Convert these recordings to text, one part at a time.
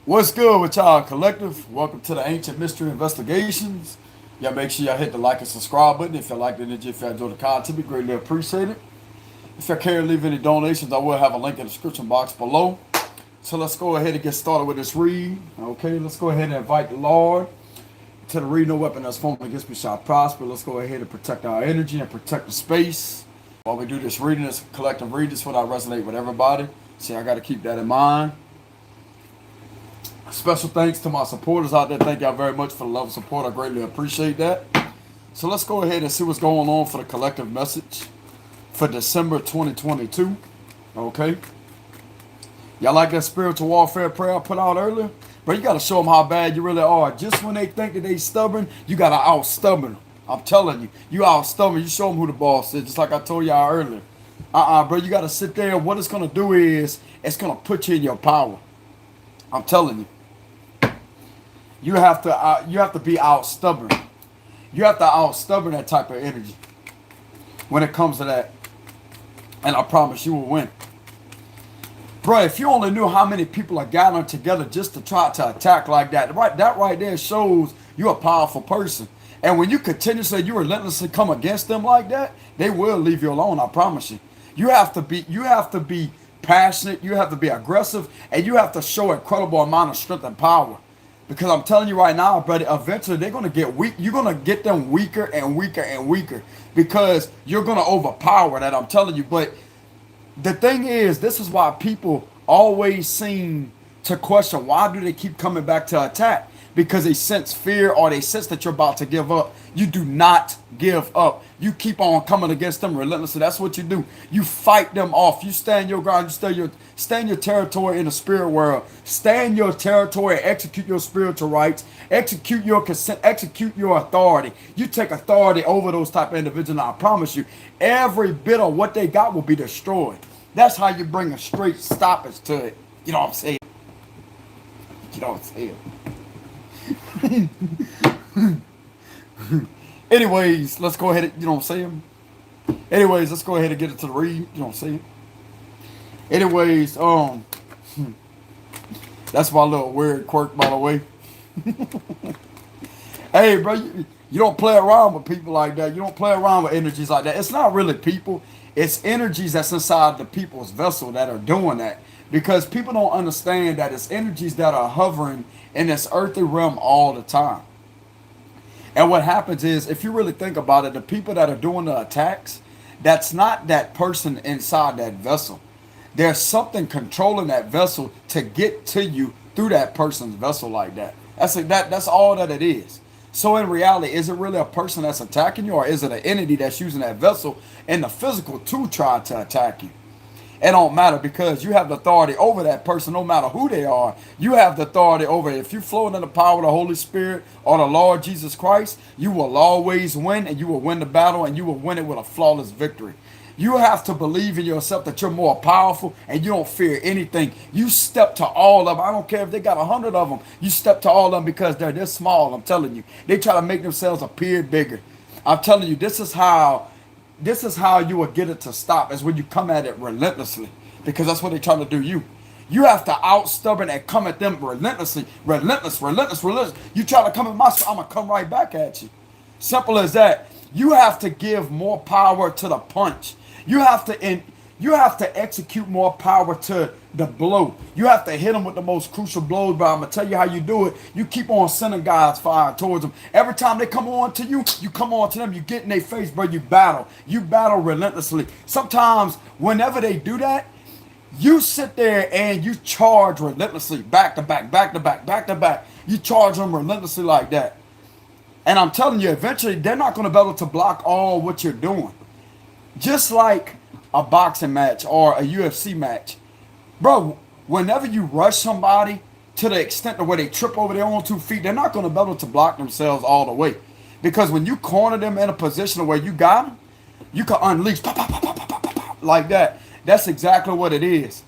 What's good with y'all collective? Welcome to the Ancient Mystery Investigations. Y'all make sure y'all hit the like and subscribe button if you like the energy, if you enjoy the content, we greatly appreciate it. If you care to leave any donations, I will have a link in the description box below. So let's go ahead and get started with this read. Okay, let's go ahead and invite the Lord to the read. No weapon that's formed against me shall prosper. Let's go ahead and protect our energy and protect the space. While we do this reading, this collective read, this will not resonate with everybody. See, I got to keep that in mind. Special thanks to my supporters out there. Thank y'all very much for the love and support. I greatly appreciate that. So let's go ahead and see what's going on for the collective message for December 2022. Okay. Y'all like that spiritual warfare prayer I put out earlier? But you got to show them how bad you really are. Just when they think that they stubborn, you got to out-stubborn them. I'm telling you. You out-stubborn. You show them who the boss is, just like I told y'all earlier. Bro, you got to sit there. What it's going to do is it's going to put you in your power. I'm telling you. You have to be out stubborn. You have to out stubborn that type of energy when it comes to that. And I promise you will win. Bro, if you only knew how many people are gathering together just to try to attack like that, that right there shows you're a powerful person. And when you continuously, you relentlessly come against them like that, they will leave you alone, I promise you. You have to be passionate, you have to be aggressive, and you have to show an incredible amount of strength and power. Because I'm telling you right now, brother, eventually they're going to get weak. You're going to get them weaker and weaker and weaker because you're going to overpower that, I'm telling you. But the thing is, this is why people always seem to question, why do they keep coming back to attack? Because they sense fear or they sense that you're about to give up. You do not give up. You keep on coming against them relentlessly. That's what you do. You fight them off. You stand your ground. You stand your territory in the spirit world. Stand your territory. Execute your spiritual rights. Execute your consent. Execute your authority. You take authority over those type of individuals. And I promise you, every bit of what they got will be destroyed. That's how you bring a straight stoppage to it. You know what I'm saying? You know what I'm saying? Anyways, let's go ahead and, you know what I'm saying? Anyways, let's go ahead and get into the read, you know what I'm saying? Anyways, that's my little weird quirk, by the way. Hey, bro, you don't play around with people like that. You don't play around with energies like that. It's not really people. It's energies that's inside the people's vessel that are doing that. Because people don't understand that it's energies that are hovering in this earthly realm all the time. And what happens is, if you really think about it, the people that are doing the attacks, that's not that person inside that vessel. There's something controlling that vessel to get to you through that person's vessel like that. That's all that it is. So in reality, is it really a person that's attacking you, or is it an entity that's using that vessel in the physical to try to attack you? It don't matter, because you have the authority over that person no matter who they are. You have the authority over it. If you're flowing in the power of the Holy Spirit or the Lord Jesus Christ, you will always win, and you will win the battle, and you will win it with a flawless victory. You have to believe in yourself that you're more powerful and you don't fear anything. You step to all of them. I don't care if they got 100 of them. You step to all of them because they're this small, I'm telling you. They try to make themselves appear bigger. I'm telling you, this is how you will get it to stop, is when you come at it relentlessly, because that's what they're trying to do you. You have to out stubborn and come at them relentlessly, relentless. You try to come at my, I'm going to come right back at you. Simple as that. You have to give more power to the punch. You have to execute more power to the blow. You have to hit them with the most crucial blows, but I'm going to tell you how you do it. You keep on sending God's fire towards them. Every time they come on to you, you come on to them. You get in their face, bro. You battle. You battle relentlessly. Sometimes, whenever they do that, you sit there and you charge relentlessly, back to back, back to back, back to back. You charge them relentlessly like that. And I'm telling you, eventually, they're not going to be able to block all what you're doing. Just like a boxing match or a UFC match. Bro, whenever you rush somebody to the extent of where they trip over their own 2 feet, they're not going to be able to block themselves all the way. Because when you corner them in a position where you got them, you can unleash pop, pop, pop, pop, pop, pop, pop, like that. That's exactly what it is.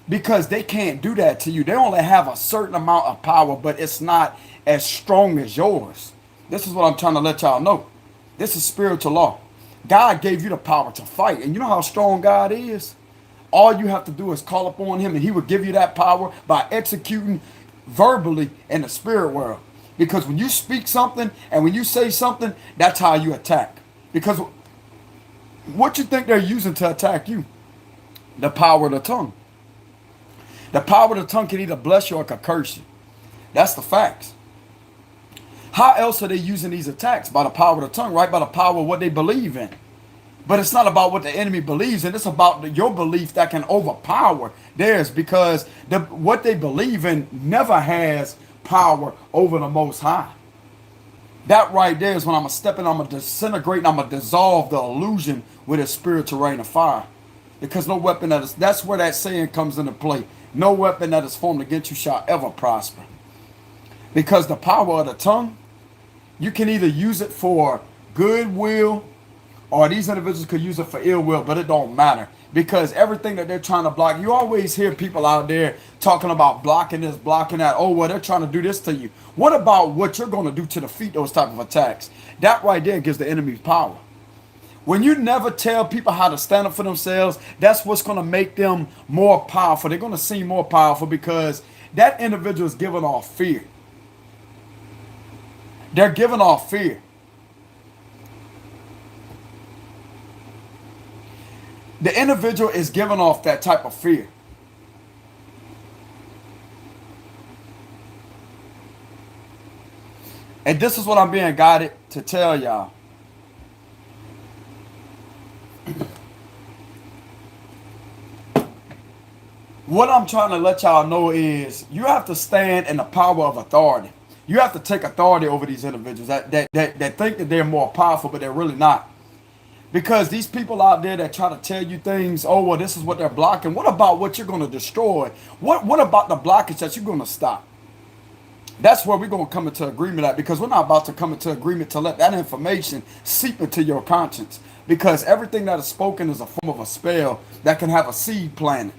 Because they can't do that to you. They only have a certain amount of power, but it's not as strong as yours. This is what I'm trying to let y'all know. This is spiritual law. God gave you the power to fight. And you know how strong God is? All you have to do is call upon him, and he will give you that power by executing verbally in the spirit world. Because when you speak something and when you say something, that's how you attack. Because what you think they're using to attack you? The power of the tongue. The power of the tongue can either bless you or can curse you. That's the facts. How else are they using these attacks? By the power of the tongue, right? By the power of what they believe in. But it's not about what the enemy believes in. It's about your belief that can overpower theirs, because what they believe in never has power over the Most High. That right there is when I'm going to step in, I'm going to disintegrate, and I'm going to dissolve the illusion with a spiritual rain of fire. Because no weapon that's where that saying comes into play. No weapon that is formed against you shall ever prosper. Because the power of the tongue, you can either use it for goodwill, or these individuals could use it for ill will, but it don't matter. Because everything that they're trying to block, you always hear people out there talking about blocking this, blocking that. Oh, well, they're trying to do this to you. What about what you're going to do to defeat those type of attacks? That right there gives the enemy power. When you never tell people how to stand up for themselves, that's what's going to make them more powerful. They're going to seem more powerful because that individual is giving off fear. They're giving off fear. The individual is giving off that type of fear. And this is what I'm being guided to tell y'all. What I'm trying to let y'all know is you have to stand in the power of authority. You have to take authority over these individuals that think that they're more powerful, but they're really not. Because these people out there that try to tell you things, oh, well, this is what they're blocking. What about what you're going to destroy? What about the blockage that you're going to stop? That's where we're going to come into agreement at, because we're not about to come into agreement to let that information seep into your conscience. Because everything that is spoken is a form of a spell that can have a seed planted.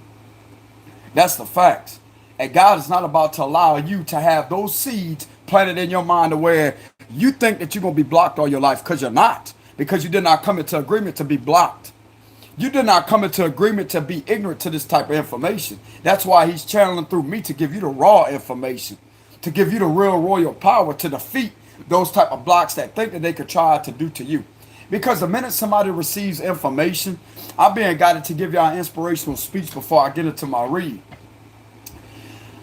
That's the facts. And God is not about to allow you to have those seeds planted in your mind to where you think that you're going to be blocked all your life, because you're not. Because you did not come into agreement to be blocked. You did not come into agreement to be ignorant to this type of information. That's why he's channeling through me to give you the raw information, to give you the real royal power to defeat those type of blocks that think that they could try to do to you. Because the minute somebody receives information, I'm being guided to give y'all an inspirational speech before I get into my read.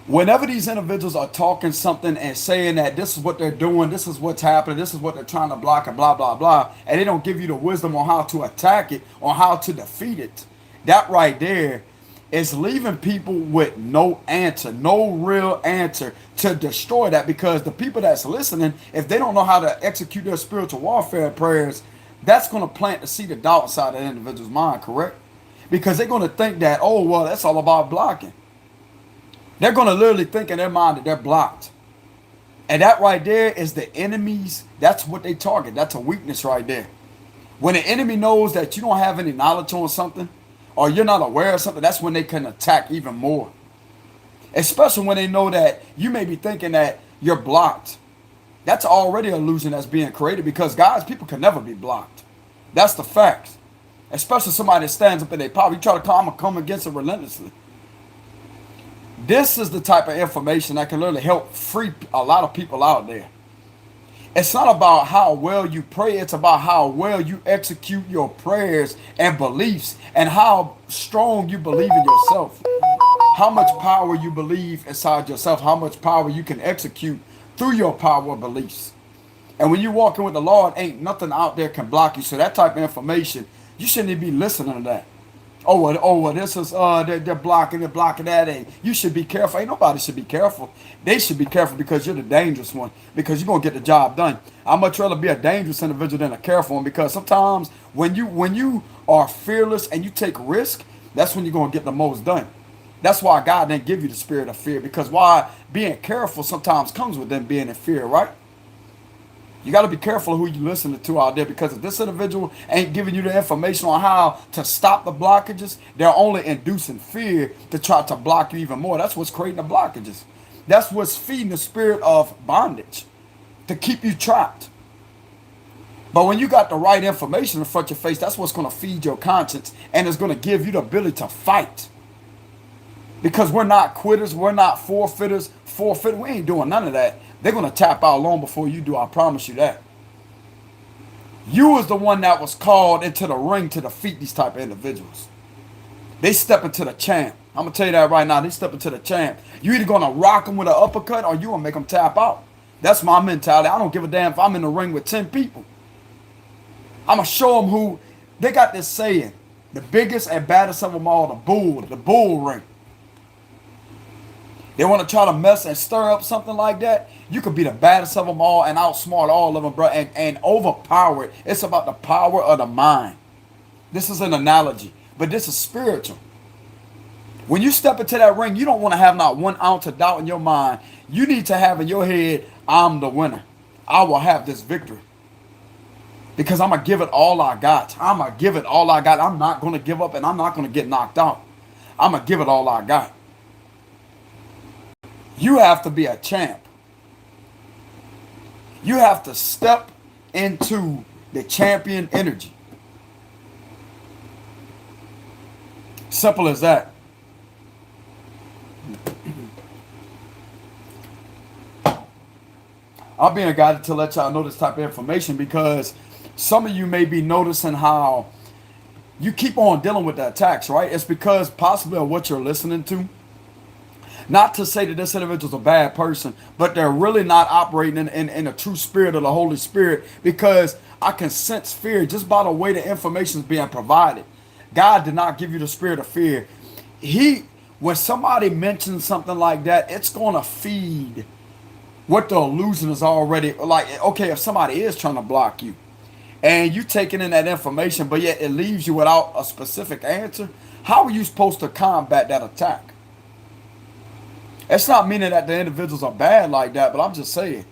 Whenever these individuals are talking something and saying that this is what they're doing, this is what's happening, this is what they're trying to block, and blah, blah, blah, and they don't give you the wisdom on how to attack it, or how to defeat it, that right there is leaving people with no answer, no real answer to destroy that. Because the people that's listening, if they don't know how to execute their spiritual warfare prayers, that's going to plant the seed of doubt inside that individual's mind, correct? Because they're going to think that, oh, well, that's all about blocking. They're going to literally think in their mind that they're blocked. And that right there is the enemy's, that's what they target. That's a weakness right there. When the enemy knows that you don't have any knowledge on something, or you're not aware of something, that's when they can attack even more. Especially when they know that you may be thinking that you're blocked. That's already an illusion that's being created, because God's people can never be blocked. That's the facts. Especially somebody that stands up in their power. You try to come against it relentlessly. This is the type of information that can literally help free a lot of people out there. It's not about how well you pray. It's about how well you execute your prayers and beliefs, and how strong you believe in yourself. How much power you believe inside yourself. How much power you can execute through your power of beliefs. And when you're walking with the Lord, ain't nothing out there can block you. So that type of information, you shouldn't even be listening to that. Oh, this is they're blocking that, and you should be careful. Ain't nobody should be careful. They should be careful because you're the dangerous one, because you're gonna get the job done. I'd much rather be a dangerous individual than a careful one, because sometimes when you are fearless and you take risk, that's when you're gonna get the most done. That's why God didn't give you the spirit of fear, because why being careful sometimes comes with them being in fear, right? You got to be careful of who you listen to out there, because if this individual ain't giving you the information on how to stop the blockages, they're only inducing fear to try to block you even more. That's what's creating the blockages. That's what's feeding the spirit of bondage, to keep you trapped. But when you got the right information in front of your face, that's what's going to feed your conscience, and it's going to give you the ability to fight. Because we're not quitters, we're not forfeiters, forfeit. We ain't doing none of that. They're going to tap out long before you do. I promise you that. You was the one that was called into the ring to defeat these type of individuals. They step into the champ. I'm going to tell you that right now. They step into the champ. You either going to rock them with an uppercut or you going to make them tap out. That's my mentality. I don't give a damn if I'm in the ring with 10 people. I'm going to show them who. They got this saying, the biggest and baddest of them all, the bull ring. They want to try to mess and stir up something like that. You could be the baddest of them all and outsmart all of them, bro, and overpower it. It's about the power of the mind. This is an analogy, but this is spiritual. When you step into that ring, you don't want to have not 1 ounce of doubt in your mind. You need to have in your head, I'm the winner. I will have this victory. Because I'm going to give it all I got. I'm going to give it all I got. I'm not going to give up and I'm not going to get knocked out. I'm going to give it all I got. You have to be a champ. You have to step into the champion energy. Simple as that. I'm being guided to let y'all know this type of information because some of you may be noticing how you keep on dealing with the attacks, right? It's because possibly of what you're listening to. Not to say that this individual's a bad person, but they're really not operating in a true spirit of the Holy Spirit, because I can sense fear just by the way the information is being provided. God did not give you the spirit of fear. When somebody mentions something like that, it's going to feed what the illusion is already. Like, okay, if somebody is trying to block you and you taking in that information, but yet it leaves you without a specific answer, how are you supposed to combat that attack? It's not meaning that the individuals are bad like that, but I'm just saying.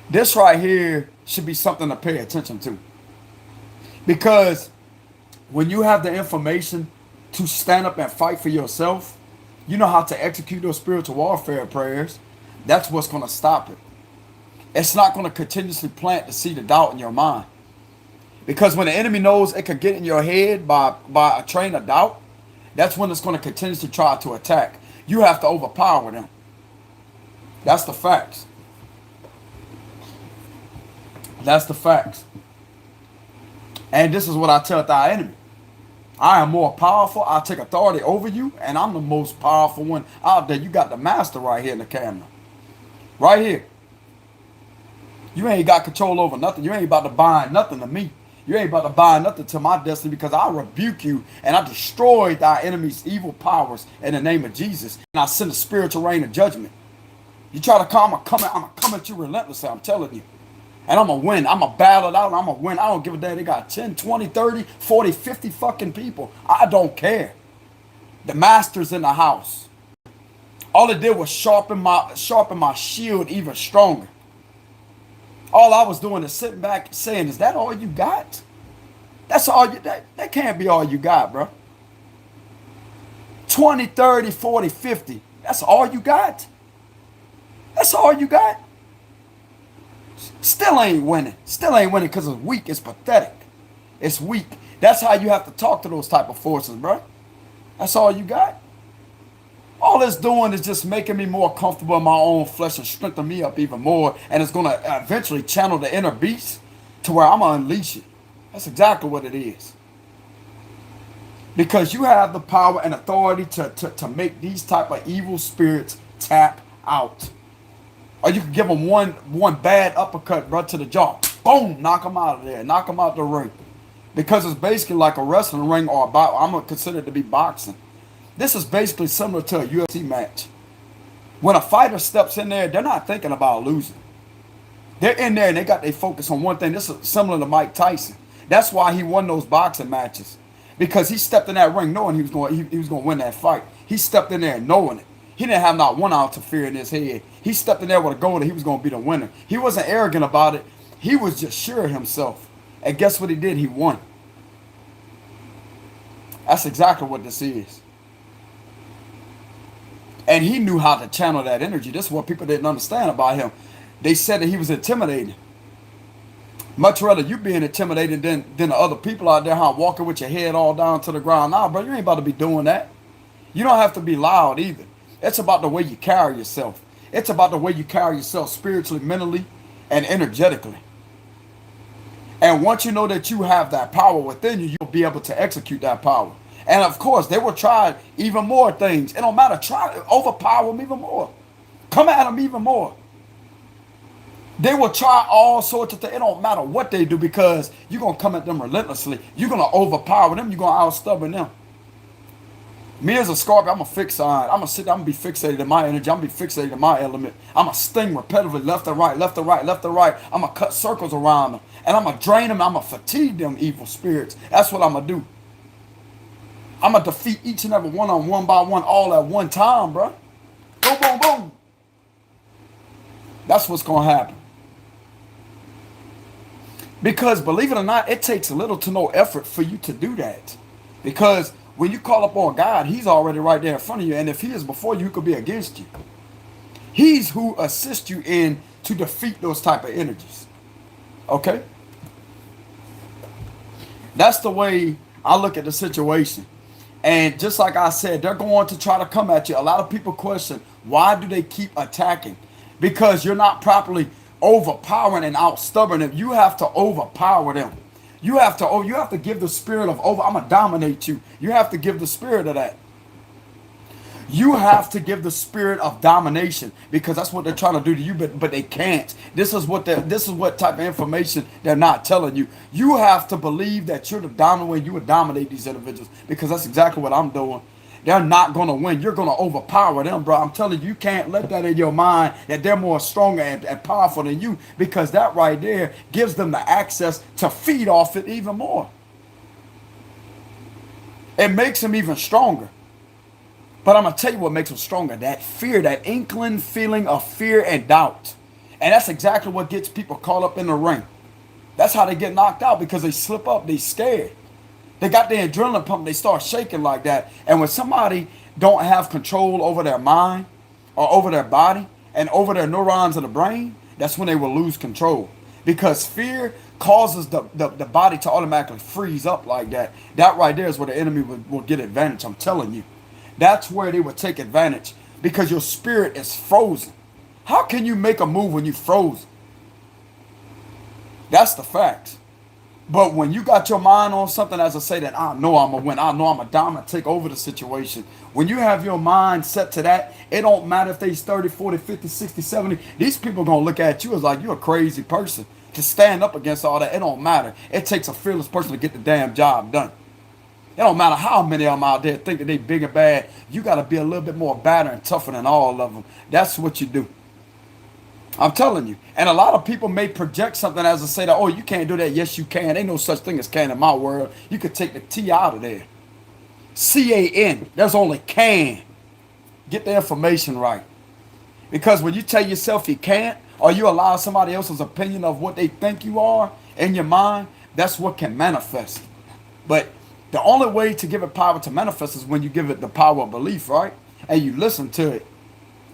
This right here should be something to pay attention to. Because when you have the information to stand up and fight for yourself, you know how to execute those spiritual warfare prayers. That's what's going to stop it. It's not going to continuously plant the seed of doubt in your mind. Because when the enemy knows it could get in your head by a train of doubt, that's when it's going to continuously try to attack. You have to overpower them. That's the facts. That's the facts. And this is what I tell thy enemy. I am more powerful. I take authority over you. And I'm the most powerful one out there. You got the master right here in the camera. Right here. You ain't got control over nothing. You ain't about to bind nothing to me. You ain't about to bind nothing to my destiny, because I rebuke you and I destroy thy enemy's evil powers in the name of Jesus. And I send a spiritual rain of judgment. You try to come, I'm going to come at you relentlessly, I'm telling you. And I'm going to win. I'm going to battle it out. I'm going to win. I don't give a damn. They got 10, 20, 30, 40, 50 fucking people. I don't care. The master's in the house. All it did was sharpen my shield even stronger. All I was doing is sitting back saying, is that all you got? That's all you, that can't be all you got, bro. 20, 30, 40, 50. That's all you got? That's all you got? Still ain't winning. Still ain't winning because it's weak. It's pathetic. It's weak. That's how you have to talk to those type of forces, bro. That's all you got? All it's doing is just making me more comfortable in my own flesh and strengthen me up even more. And it's going to eventually channel the inner beast to where I'm going to unleash it. That's exactly what it is. Because you have the power and authority to make these type of evil spirits tap out. Or you can give them one bad uppercut, bro, to the jaw. Boom, knock them out of there. Knock them out the ring. Because it's basically like a wrestling ring, or I'm going to consider it to be boxing. This is basically similar to a UFC match. When a fighter steps in there, they're not thinking about losing. They're in there and they got their focus on one thing. This is similar to Mike Tyson. That's why he won those boxing matches. Because he stepped in that ring knowing he was going to win that fight. He stepped in there knowing it. He didn't have not 1 ounce of fear in his head. He stepped in there with a goal that he was going to be the winner. He wasn't arrogant about it. He was just sure of himself. And guess what he did? He won. That's exactly what this is. And he knew how to channel that energy. This is what people didn't understand about him. They said that he was intimidating. Much rather you being intimidated than the other people out there, walking with your head all down to the ground. Nah, bro, you ain't about to be doing that. You don't have to be loud either. It's about the way you carry yourself. It's about the way you carry yourself spiritually, mentally, and energetically. And once you know that you have that power within you, you'll be able to execute that power. And of course, they will try even more things. It don't matter. Try to overpower them even more. Come at them even more. They will try all sorts of things. It don't matter what they do because you're going to come at them relentlessly. You're going to overpower them. You're going to outstubborn them. Me as a Scorpio, I'm a fixed sign. I'm going to sit down and be fixated in my energy. I'm going to be fixated in my element. I'm going to sting repetitively left and right, left and right, left and right. I'm going to cut circles around them. And I'm going to drain them. I'm going to fatigue them evil spirits. That's what I'm going to do. I'm going to defeat each and every one of them one by one all at one time, bro. Boom, boom, boom. That's what's going to happen. Because believe it or not, it takes little to no effort for you to do that. Because when you call upon God, he's already right there in front of you. And if he is before you, he could be against you. He's who assists you in to defeat those type of energies. Okay? That's the way I look at the situation. And just like I said, they're going to try to come at you. A lot of people question, why do they keep attacking? Because you're not properly overpowering and outstubborn them. You have to overpower them. You have to give the spirit of I'm gonna dominate you. You have to give the spirit of that. You have to give the spirit of domination because that's what they're trying to do to you, but they can't. This is what type of information they're not telling you. You have to believe that you're the dominant one. You would dominate these individuals because that's exactly what I'm doing. They're not going to win. You're going to overpower them, bro. I'm telling you, you can't let that in your mind that they're more stronger and powerful than you because that right there gives them the access to feed off it even more. It makes them even stronger. But I'm going to tell you what makes them stronger. That fear, that inkling feeling of fear and doubt. And that's exactly what gets people caught up in the ring. That's how they get knocked out because they slip up. They scared. They got their adrenaline pump. They start shaking like that. And when somebody don't have control over their mind or over their body and over their neurons of the brain, that's when they will lose control. Because fear causes the body to automatically freeze up like that. That right there is where the enemy will get advantage. I'm telling you. That's where they will take advantage because your spirit is frozen. How can you make a move when you're frozen? That's the fact. But when you got your mind on something, as I say, that I know I'm going to win, I know I'm going to dominate, take over the situation. When you have your mind set to that, it don't matter if they's 30, 40, 50, 60, 70. These people going to look at you as like you're a crazy person. To stand up against all that, it don't matter. It takes a fearless person to get the damn job done. It don't matter how many of them out there think that they big and bad. You got to be a little bit more badder and tougher than all of them. That's what you do. I'm telling you. And a lot of people may project something as to say that, oh, you can't do that. Yes, you can. Ain't no such thing as can in my world. You could take the T out of there. C-A-N. There's only can. Get the information right. Because when you tell yourself you can't, or you allow somebody else's opinion of what they think you are in your mind, that's what can manifest. But the only way to give it power to manifest is when you give it the power of belief, right? And you listen to it.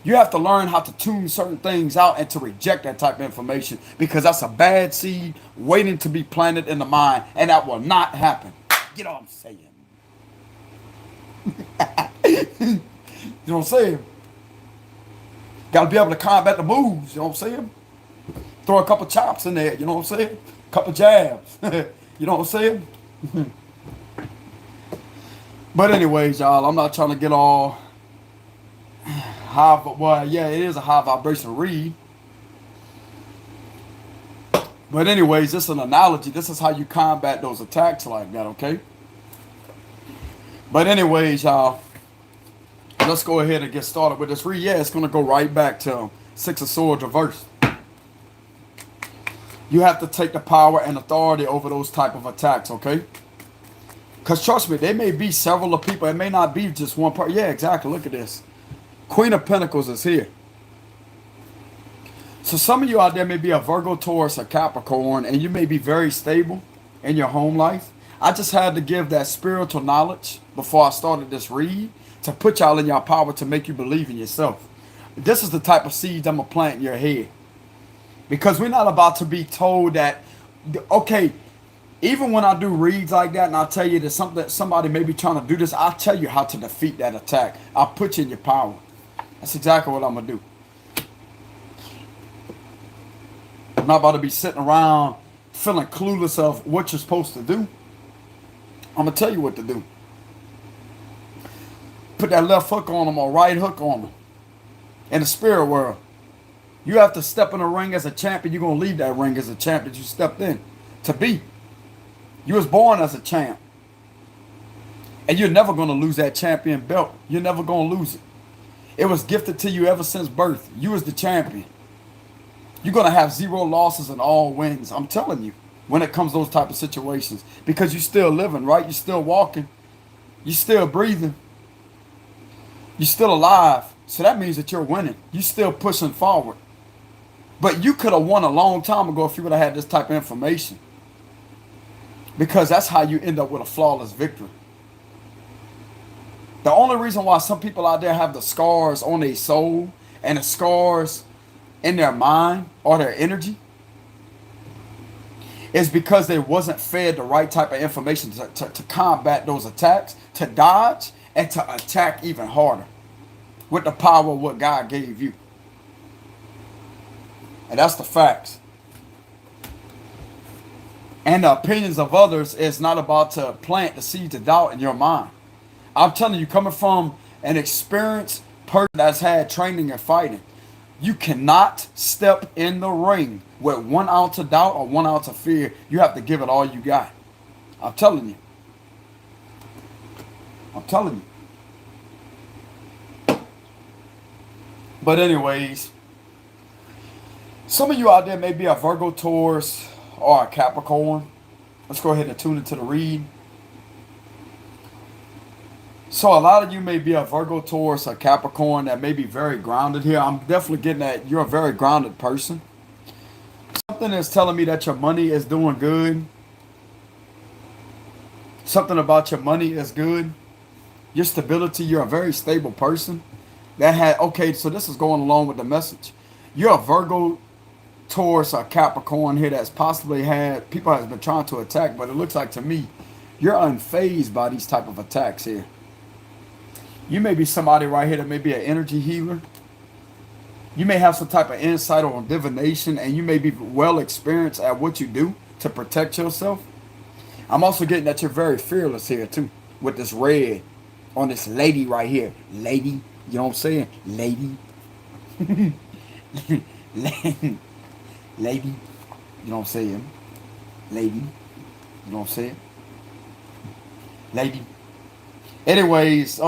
You have to learn how to tune certain things out and to reject that type of information because that's a bad seed waiting to be planted in the mind, and that will not happen. You know what I'm saying? You know what I'm saying? Got to be able to combat the moves, you know what I'm saying? Throw a couple chops in there, you know what I'm saying? A couple jabs, you know what I'm saying? But anyways, y'all, I'm not trying to get all high, well, yeah, it is a high vibration read. But anyways, this is an analogy. This is how you combat those attacks like that, okay? But anyways, y'all, let's go ahead and get started with this read. Yeah, it's going to go right back to Six of Swords reversed. You have to take the power and authority over those type of attacks, okay? Because trust me, there may be several of people. It may not be just one person. Yeah, exactly. Look at this. Queen of Pentacles is here. So some of you out there may be a Virgo, Taurus, or Capricorn, and you may be very stable in your home life. I just had to give that spiritual knowledge before I started this read to put y'all in your power to make you believe in yourself. This is the type of seeds I'm going to plant in your head. Because we're not about to be told that, okay, even when I do reads like that and I tell you that somebody may be trying to do this, I'll tell you how to defeat that attack. I'll put you in your power. That's exactly what I'm going to do. I'm not about to be sitting around feeling clueless of what you're supposed to do. I'm going to tell you what to do. Put that left hook on them or right hook on them. In the spirit world, you have to step in the ring as a champion. You're going to leave that ring as a champ that you stepped in to be. You was born as a champ. And you're never going to lose that champion belt. You're never going to lose it. It was gifted to you ever since birth. You was the champion. You're going to have 0 losses and all wins. I'm telling you, when it comes to those type of situations. Because you're still living, right? You're still walking. You're still breathing. You're still alive. So that means that you're winning. You're still pushing forward. But you could have won a long time ago if you would have had this type of information. Because that's how you end up with a flawless victory. The only reason why some people out there have the scars on their soul and the scars in their mind or their energy is because they wasn't fed the right type of information to combat those attacks, to dodge, and to attack even harder with the power of what God gave you. And that's the facts. And the opinions of others is not about to plant the seeds of doubt in your mind. I'm telling you, coming from an experienced person that's had training and fighting, you cannot step in the ring with 1 ounce of doubt or 1 ounce of fear. You have to give it all you got. I'm telling you. I'm telling you. But anyways, some of you out there may be a Virgo, Taurus, or a Capricorn. Let's go ahead and tune into the read. So a lot of you may be a Virgo, Taurus, or Capricorn that may be very grounded here. I'm definitely getting that you're a very grounded person. Something is telling me that your money is doing good. Something about your money is good. Your stability, you're a very stable person. Okay, so this is going along with the message. You're a Virgo, Taurus, or Capricorn here that's possibly had people has been trying to attack, but it looks like to me you're unfazed by these type of attacks here. You may be somebody right here that may be an energy healer. You may have some type of insight on divination, and you may be well experienced at what you do to protect yourself. I'm also getting that you're very fearless here too, with this red on this lady right here. Lady, you know what I'm saying? Lady. Lady, you know what I'm saying? Lady, you know what I'm saying? Lady. Anyways,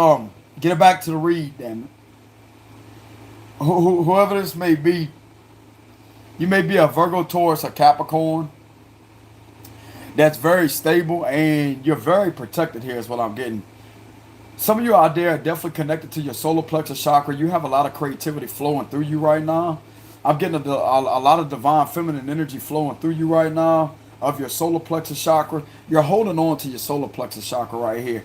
get it back to the read, damn it. Whoever this may be, you may be a Virgo, Taurus, or Capricorn that's very stable, and you're very protected here is what I'm getting. Some of you out there are definitely connected to your solar plexus chakra. You have a lot of creativity flowing through you right now. I'm getting a lot of divine feminine energy flowing through you right now of your solar plexus chakra. You're holding on to your solar plexus chakra right here.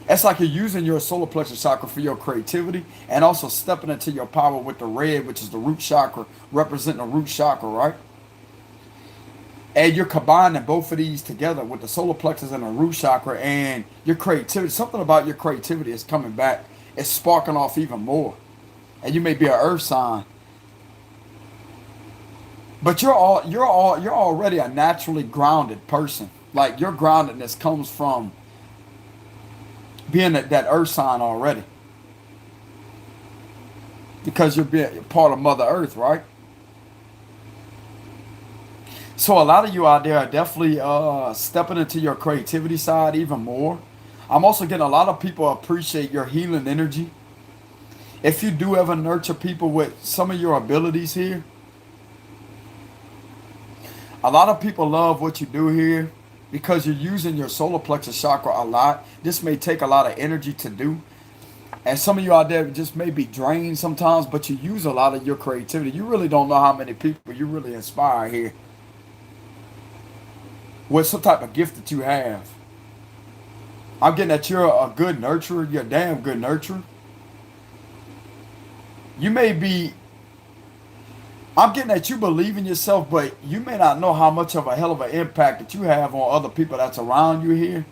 It's like you're using your solar plexus chakra for your creativity and also stepping into your power with the red, which is the root chakra, representing the root chakra, right? And you're combining both of these together with the solar plexus and the root chakra, and your creativity, something about your creativity is coming back. It's sparking off even more. And you may be an earth sign. But you're already a naturally grounded person. Like your groundedness comes from being that earth sign already. Because you're part of Mother Earth, right? So a lot of you out there are definitely stepping into your creativity side even more. I'm also getting a lot of people appreciate your healing energy. If you do ever nurture people with some of your abilities here, a lot of people love what you do here because you're using your solar plexus chakra a lot. This may take a lot of energy to do. And some of you out there just may be drained sometimes, but you use a lot of your creativity. You really don't know how many people you really inspire here with some type of gift that you have. I'm getting that you're a good nurturer. You're a damn good nurturer. You may be, I'm getting that you believe in yourself, but you may not know how much of a hell of an impact that you have on other people that's around you here.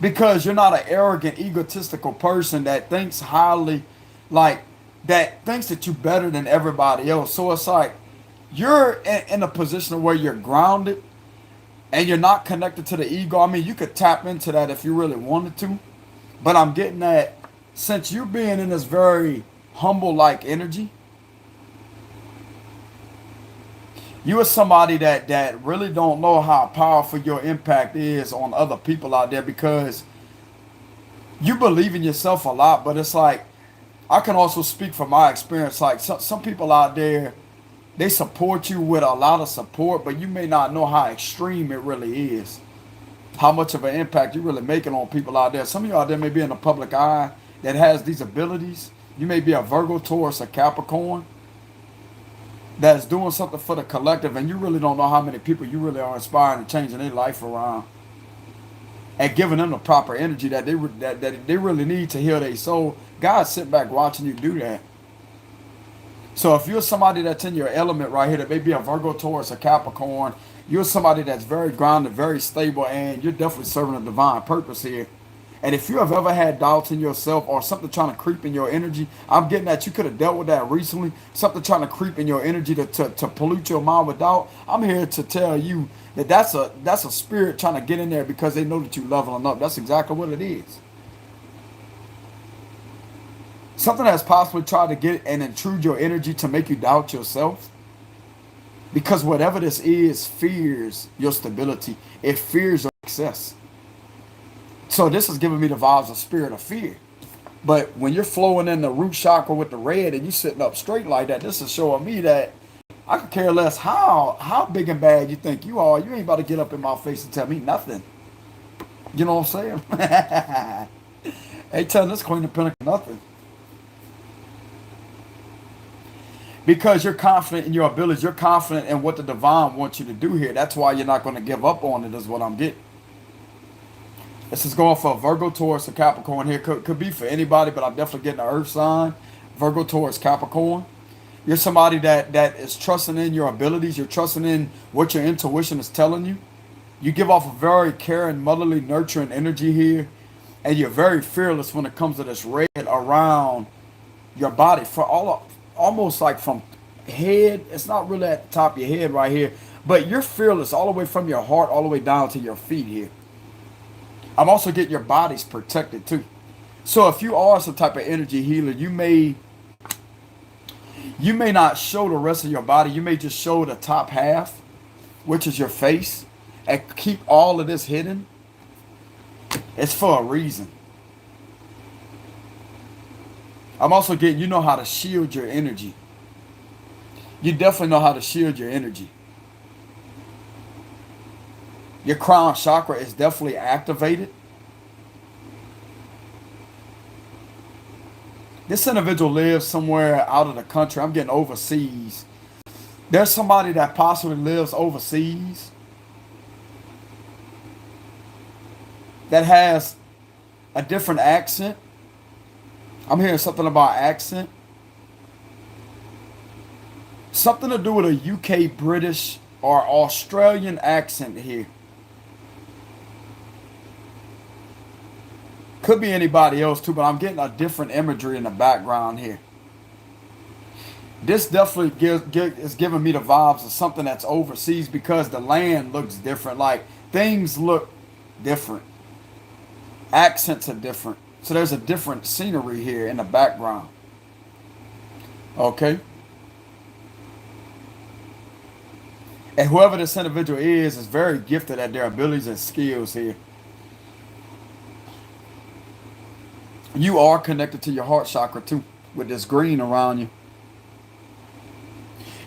because you're not an arrogant, egotistical person that thinks highly, like that thinks that you're better than everybody else. So it's like you're in a position where you're grounded and you're not connected to the ego. I mean, you could tap into that if you really wanted to, but I'm getting that since you're being in this very humble like energy, you are somebody that really don't know how powerful your impact is on other people out there, because you believe in yourself a lot. But it's like, I can also speak from my experience. Like some people out there, they support you with a lot of support, but you may not know how extreme it really is. How much of an impact you're really making on people out there. Some of you out there may be in the public eye that has these abilities. You may be a Virgo, Taurus, a Capricorn that's doing something for the collective, and you really don't know how many people you really are inspiring and changing their life around, and giving them the proper energy that that they really need to heal their soul. God's sitting back watching you do that. So if you're somebody that's in your element right here, that may be a Virgo, Taurus, a Capricorn, you're somebody that's very grounded, very stable, and you're definitely serving a divine purpose here. And if you have ever had doubts in yourself or something trying to creep in your energy, I'm getting that you could have dealt with that recently. Something trying to creep in your energy to pollute your mind with doubt. I'm here to tell you that that's a spirit trying to get in there because they know that you're leveling up. That's exactly what it is. Something that's possibly tried to get and intrude your energy to make you doubt yourself. Because whatever this is fears your stability. It fears your success. So this is giving me the vibes of spirit of fear. But when you're flowing in the root chakra with the red and you're sitting up straight like that, this is showing me that I could care less how big and bad you think you are. You ain't about to get up in my face and tell me nothing. You know what I'm saying? Ain't telling this Queen of Pentacles nothing. Because you're confident in your abilities. You're confident in what the divine wants you to do here. That's why you're not going to give up on it, is what I'm getting. This is going for Virgo, Taurus, or Capricorn here. Could be for anybody, but I'm definitely getting an earth sign. Virgo, Taurus, Capricorn. You're somebody that is trusting in your abilities. You're trusting in what your intuition is telling you. You give off a very caring, motherly, nurturing energy here. And you're very fearless when it comes to this red around your body. For almost like from head. It's not really at the top of your head right here. But you're fearless all the way from your heart all the way down to your feet here. I'm also getting your body's protected too. So if you are some type of energy healer, you may not show the rest of your body. You may just show the top half, which is your face, and keep all of this hidden. It's for a reason. I'm also getting, you know how to shield your energy. You definitely know how to shield your energy. Your crown chakra is definitely activated. This individual lives somewhere out of the country. I'm getting overseas. There's somebody that possibly lives overseas that has a different accent. I'm hearing something about accent. Something to do with a UK, British, or Australian accent here. Could be anybody else too, but I'm getting a different imagery in the background here. This definitely is giving me the vibes of something that's overseas because the land looks different. Like things look different. Accents are different. So there's a different scenery here in the background. Okay. And whoever this individual is very gifted at their abilities and skills here. You are connected to your heart chakra too, with this green around you.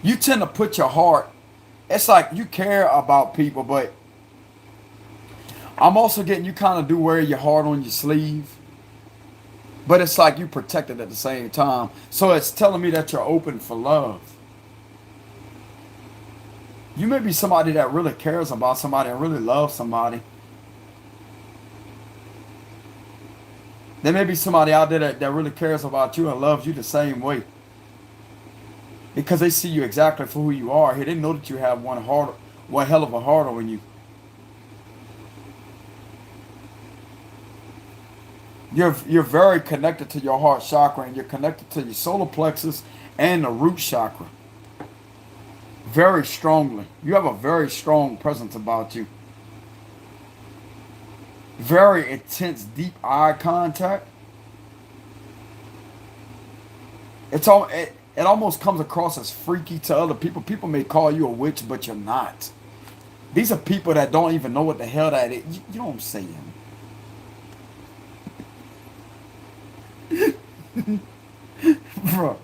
You tend to put your heart, it's like you care about people, but I'm also getting you kind of do wear your heart on your sleeve. But it's like you protect it at the same time. So it's telling me that you're open for love. You may be somebody that really cares about somebody and really loves somebody. There may be somebody out there that really cares about you and loves you the same way. Because they see you exactly for who you are. Here, they know that you have one hell of a heart on you. You're very connected to your heart chakra, and you're connected to your solar plexus and the root chakra. Very strongly. You have a very strong presence about you. Very intense, deep eye contact. It almost comes across as freaky to other people. People may call you a witch, but you're not. These are people that don't even know what the hell that is. You know what I'm saying? Bro.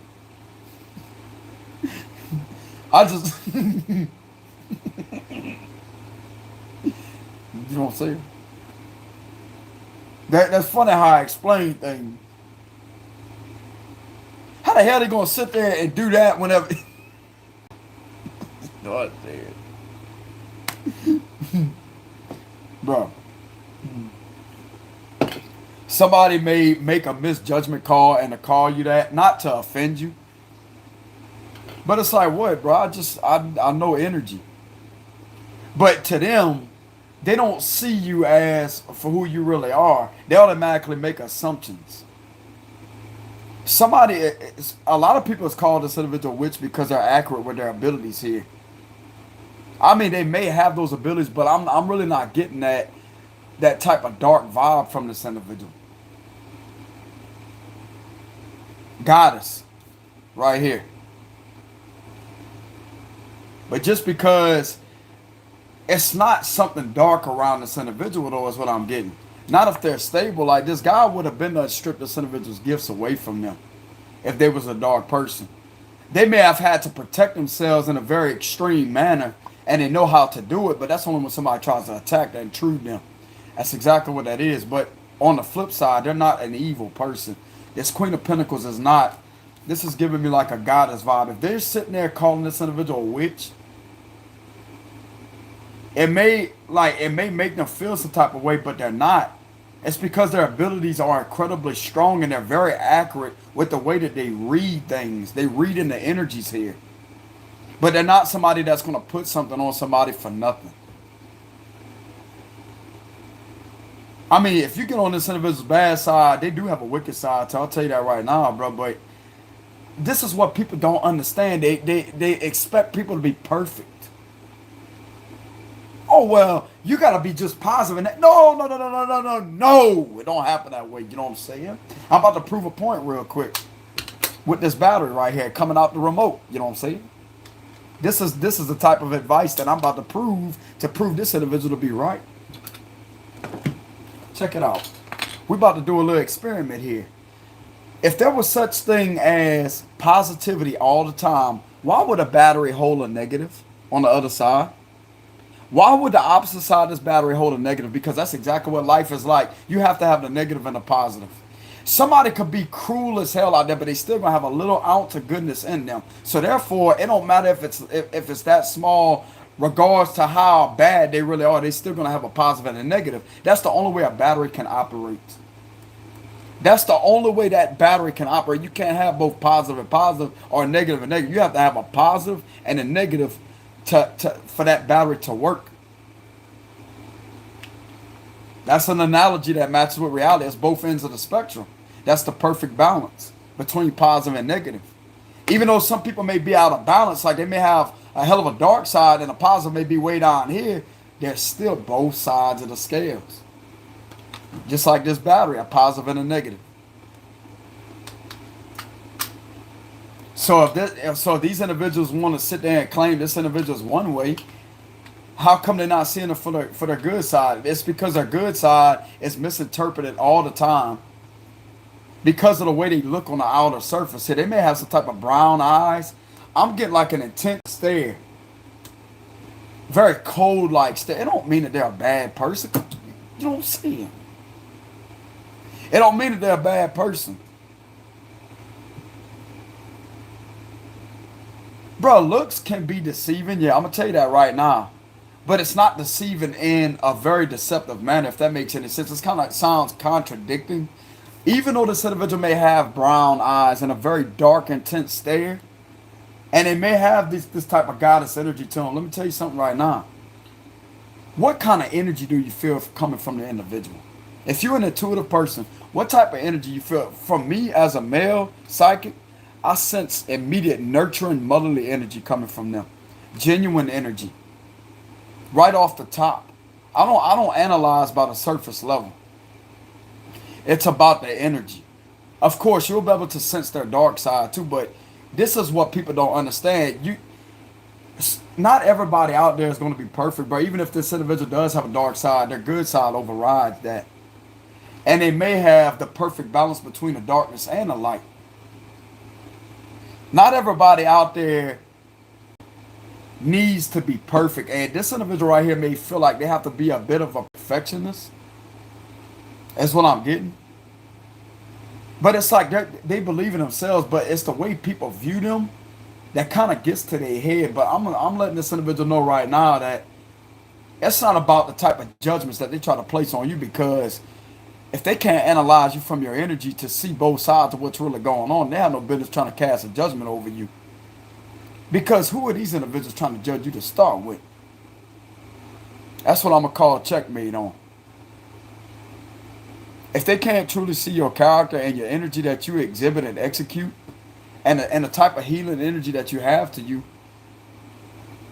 I just you know what I'm saying? That's funny how I explain things. How the hell they gonna sit there and do that whenever God damn. Bro. Somebody may make a misjudgment call and to call you that, not to offend you. But it's like, what, bro? I know energy. But to them, they don't see you as for who you really are. They automatically make assumptions. A lot of people is called this individual witch because they're accurate with their abilities here. I mean, they may have those abilities, but I'm really not getting that type of dark vibe from this individual. Goddess, right here. But just because it's not something dark around this individual, though, is what I'm getting. Not if they're stable. Like, this guy would have been to strip this individual's gifts away from them if they was a dark person. They may have had to protect themselves in a very extreme manner, and they know how to do it, but that's only when somebody tries to attack and intrude them. That's exactly what that is. But on the flip side, they're not an evil person. This Queen of Pentacles is not. This is giving me like a goddess vibe. If they're sitting there calling this individual a witch, it may make them feel some type of way, but they're not. It's because their abilities are incredibly strong and they're very accurate with the way that they read things. They read in the energies here. But they're not somebody that's going to put something on somebody for nothing. I mean, if you get on this individual's bad side, they do have a wicked side, so I'll tell you that right now, bro. But this is what people don't understand. They expect people to be perfect. Oh, well, you got to be just positive. And no. It don't happen that way. You know what I'm saying? I'm about to prove a point real quick with this battery right here coming out the remote. You know what I'm saying? This is the type of advice that I'm about to prove this individual to be right. Check it out. We're about to do a little experiment here. If there was such thing as positivity all the time, why would a battery hold a negative on the other side? Why would the opposite side of this battery hold a negative? Because that's exactly what life is like. You have to have the negative and the positive. Somebody could be cruel as hell out there, but they still gonna have a little ounce of goodness in them. So therefore, it don't matter if it's that small, regards to how bad they really are. They still gonna have a positive and a negative. That's the only way a battery can operate. That's the only way that battery can operate. You can't have both positive and positive or negative and negative. You have to have a positive and a negative for that battery to work. That's an analogy that matches with reality. It's both ends of the spectrum. That's the perfect balance between positive and negative. Even though some people may be out of balance, like they may have a hell of a dark side and a positive may be way down here, they're still both sides of the scales. Just like this battery, a positive and a negative. So if these individuals want to sit there and claim this individual is one way, how come they're not seeing it for their good side? It's because their good side is misinterpreted all the time because of the way they look on the outer surface. Here, they may have some type of brown eyes. I'm getting like an intense stare. Very cold-like stare. It don't mean that they're a bad person. You know what I'm saying? It don't mean that they're a bad person. Bro, looks can be deceiving. Yeah, I'm going to tell you that right now. But it's not deceiving in a very deceptive manner, if that makes any sense. It kind of sounds contradicting. Even though this individual may have brown eyes and a very dark, intense stare, and they may have this type of goddess energy to them, let me tell you something right now. What kind of energy do you feel coming from the individual? If you're an intuitive person, what type of energy you feel? From me as a male psychic, I sense immediate nurturing motherly energy coming from them. Genuine energy. Right off the top. I don't analyze by the surface level. It's about the energy. Of course, you'll be able to sense their dark side too, but this is what people don't understand. Not everybody out there is going to be perfect, but even if this individual does have a dark side, their good side overrides that. And they may have the perfect balance between the darkness and the light. Not everybody out there needs to be perfect. And this individual right here may feel like they have to be a bit of a perfectionist. That's what I'm getting. But it's like they believe in themselves, but it's the way people view them that kind of gets to their head. But I'm letting this individual know right now that it's not about the type of judgments that they try to place on you, because if they can't analyze you from your energy to see both sides of what's really going on, they have no business trying to cast a judgment over you. Because who are these individuals trying to judge you to start with? That's what I'm going to call checkmate on. If they can't truly see your character and your energy that you exhibit and execute, and the type of healing energy that you have to you,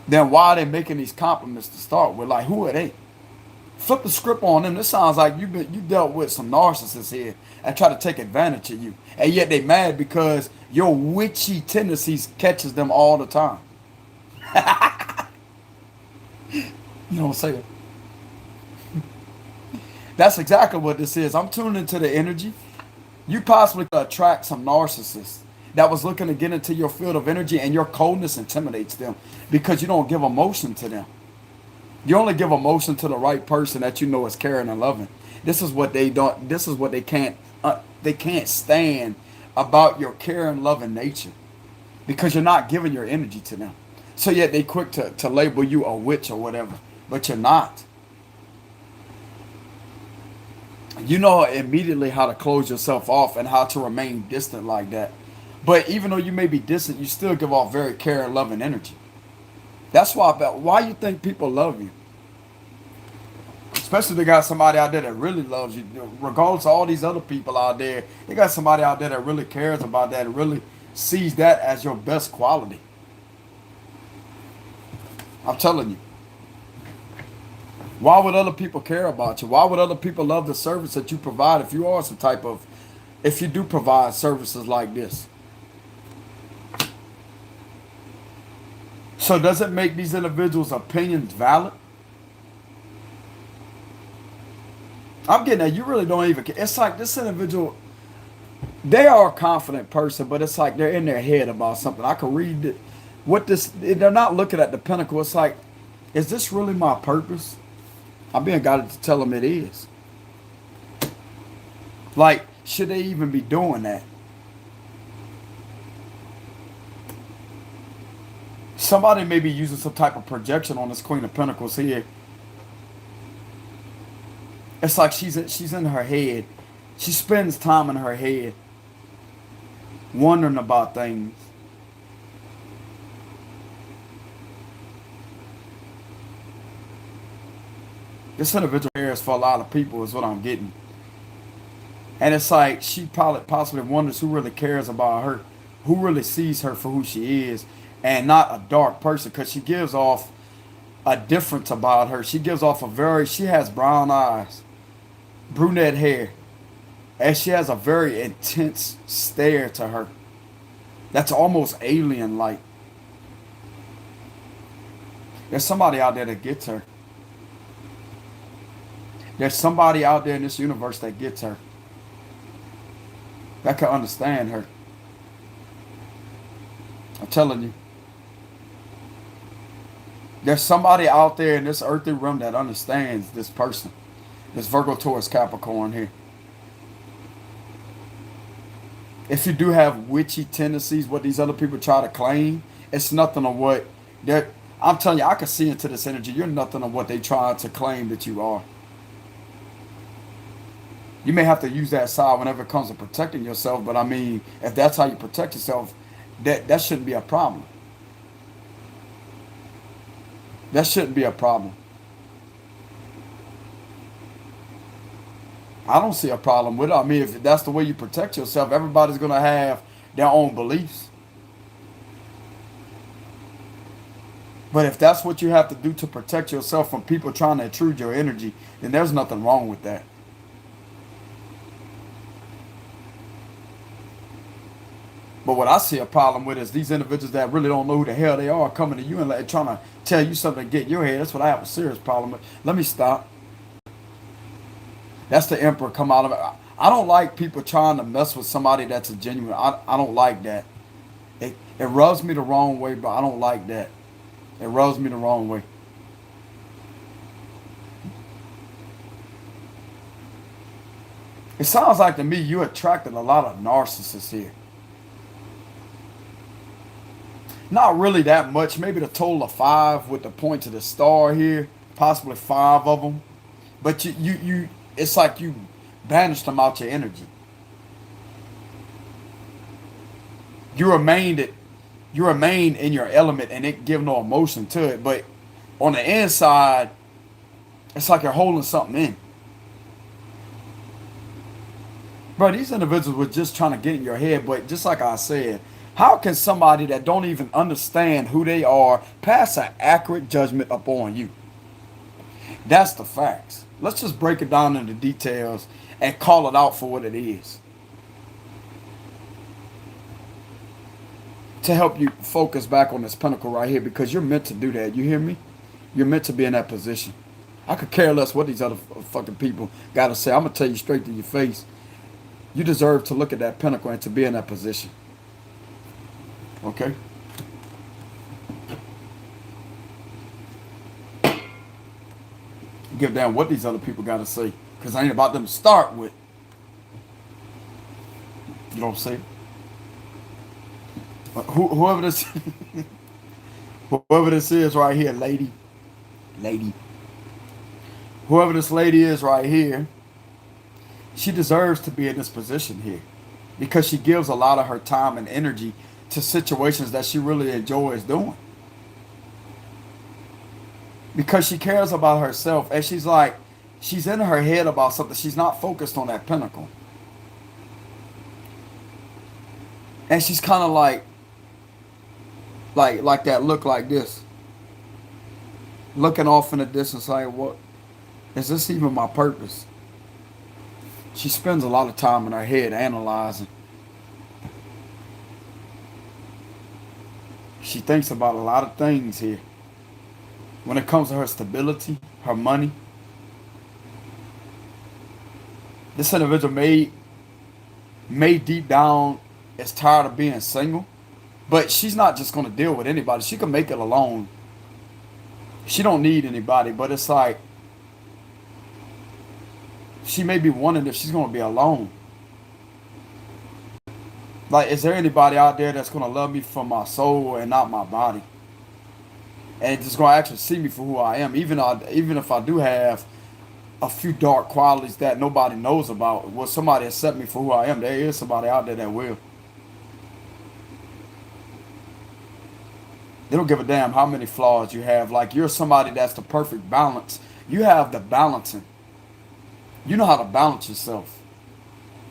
then why are they making these compliments to start with? Like, who are they? Flip the script on them. This sounds like you dealt with some narcissists here and try to take advantage of you, and yet they mad because your witchy tendencies catches them all the time. You know what I'm saying? That's exactly what this is. I'm tuning into the energy. You possibly could attract some narcissists that was looking to get into your field of energy, and your coldness intimidates them because you don't give emotion to them. You only give emotion to the right person that you know is caring and loving. This is what they don't. This is what they can't. They can't stand about your caring, loving nature, because you're not giving your energy to them. So yet they quick to label you a witch or whatever, but you're not. You know immediately how to close yourself off and how to remain distant like that. But even though you may be distant, you still give off very caring, loving energy. That's why you think people love you. Especially if they got somebody out there that really loves you. Regardless of all these other people out there, they got somebody out there that really cares about that and really sees that as your best quality. I'm telling you. Why would other people care about you? Why would other people love the service that you provide if you do provide services like this? So does it make these individuals' opinions valid? I'm getting that you really don't even care. It's like this individual, they are a confident person, but it's like they're in their head about something. I can read it. They're not looking at the pinnacle. It's like, is this really my purpose? I'm being guided to tell them it is. Like, should they even be doing that? Somebody may be using some type of projection on this Queen of Pentacles here. It's like she's in her head. She spends time in her head wondering about things. This individual here is for a lot of people is what I'm getting. And it's like she probably possibly wonders who really cares about her, who really sees her for who she is, and not a dark person, because she gives off a difference about her. She gives off she has brown eyes, brunette hair, and she has a very intense stare to her. That's almost alien-like. There's somebody out there that gets her. There's somebody out there in this universe that gets her. That can understand her. I'm telling you. There's somebody out there in this earthly realm that understands this person. This Virgo, Taurus, Capricorn here. If you do have witchy tendencies, what these other people try to claim, it's nothing of what I'm telling you, I can see into this energy. You're nothing of what they try to claim that you are. You may have to use that side whenever it comes to protecting yourself, but I mean, if that's how you protect yourself, that shouldn't be a problem. That shouldn't be a problem. I don't see a problem with it. I mean, if that's the way you protect yourself, everybody's going to have their own beliefs. But if that's what you have to do to protect yourself from people trying to intrude your energy, then there's nothing wrong with that. But what I see a problem with is these individuals that really don't know who the hell they are coming to you and trying to tell you something to get in your head. That's what I have a serious problem with. Let me stop. That's the emperor come out of it. I don't like people trying to mess with somebody that's a genuine. I don't like that. It rubs me the wrong way, but I don't like that. It rubs me the wrong way. It sounds like to me you attracted a lot of narcissists here. Not really that much. Maybe the total of 5 with the point to the star here. Possibly 5 of them. But you it's like you banished them out your energy. You remain in your element and it give no emotion to it. But on the inside, it's like you're holding something in. Bro, these individuals were just trying to get in your head, but just like I said, how can somebody that don't even understand who they are pass an accurate judgment upon you? That's the facts. Let's just break it down into details and call it out for what it is. To help you focus back on this pinnacle right here, because you're meant to do that. You hear me? You're meant to be in that position. I could care less what these other fucking people got to say. I'm going to tell you straight to your face. You deserve to look at that pinnacle and to be in that position. Okay? Give a damn what these other people got to say, because I ain't about them to start with. You know what I'm saying? Whoever this whoever this is right here, lady, whoever this lady is right here, she deserves to be in this position here, because she gives a lot of her time and energy to situations that she really enjoys doing, because she cares about herself, and she's in her head about something. She's not focused on that pinnacle, and she's kind of like that look like this, looking off in the distance like, what is this even my purpose? She spends a lot of time in her head analyzing. She thinks about a lot of things here. When it comes to her stability, her money, this individual may deep down is tired of being single. But she's not just going to deal with anybody. She can make it alone. She don't need anybody. But it's like she may be wondering if she's going to be alone. Like, is there anybody out there that's going to love me for my soul and not my body? And just going to actually see me for who I am. Even if I do have a few dark qualities that nobody knows about. Will somebody accept me for who I am? There is somebody out there that will. They don't give a damn how many flaws you have. Like, you're somebody that's the perfect balance. You have the balancing. You know how to balance yourself.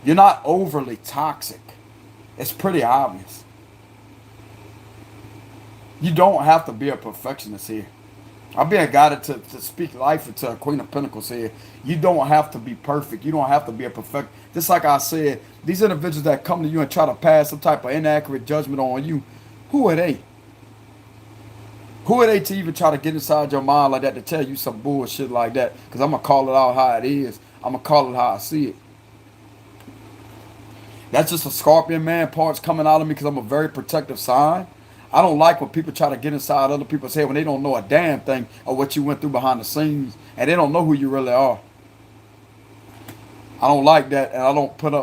You're not overly toxic. It's pretty obvious. You don't have to be a perfectionist here. I'm being guided to speak life into a Queen of Pentacles here. You don't have to be perfect. You don't have to be a perfect. Just like I said, these individuals that come to you and try to pass some type of inaccurate judgment on you, who are they? Who are they to even try to get inside your mind like that to tell you some bullshit like that? Because I'm going to call it out how it is. I'm going to call it how I see it. That's just a Scorpion man parts coming out of me because I'm a very protective sign. I don't like when people try to get inside other people's head when they don't know a damn thing of what you went through behind the scenes and they don't know who you really are. I don't like that, and I don't put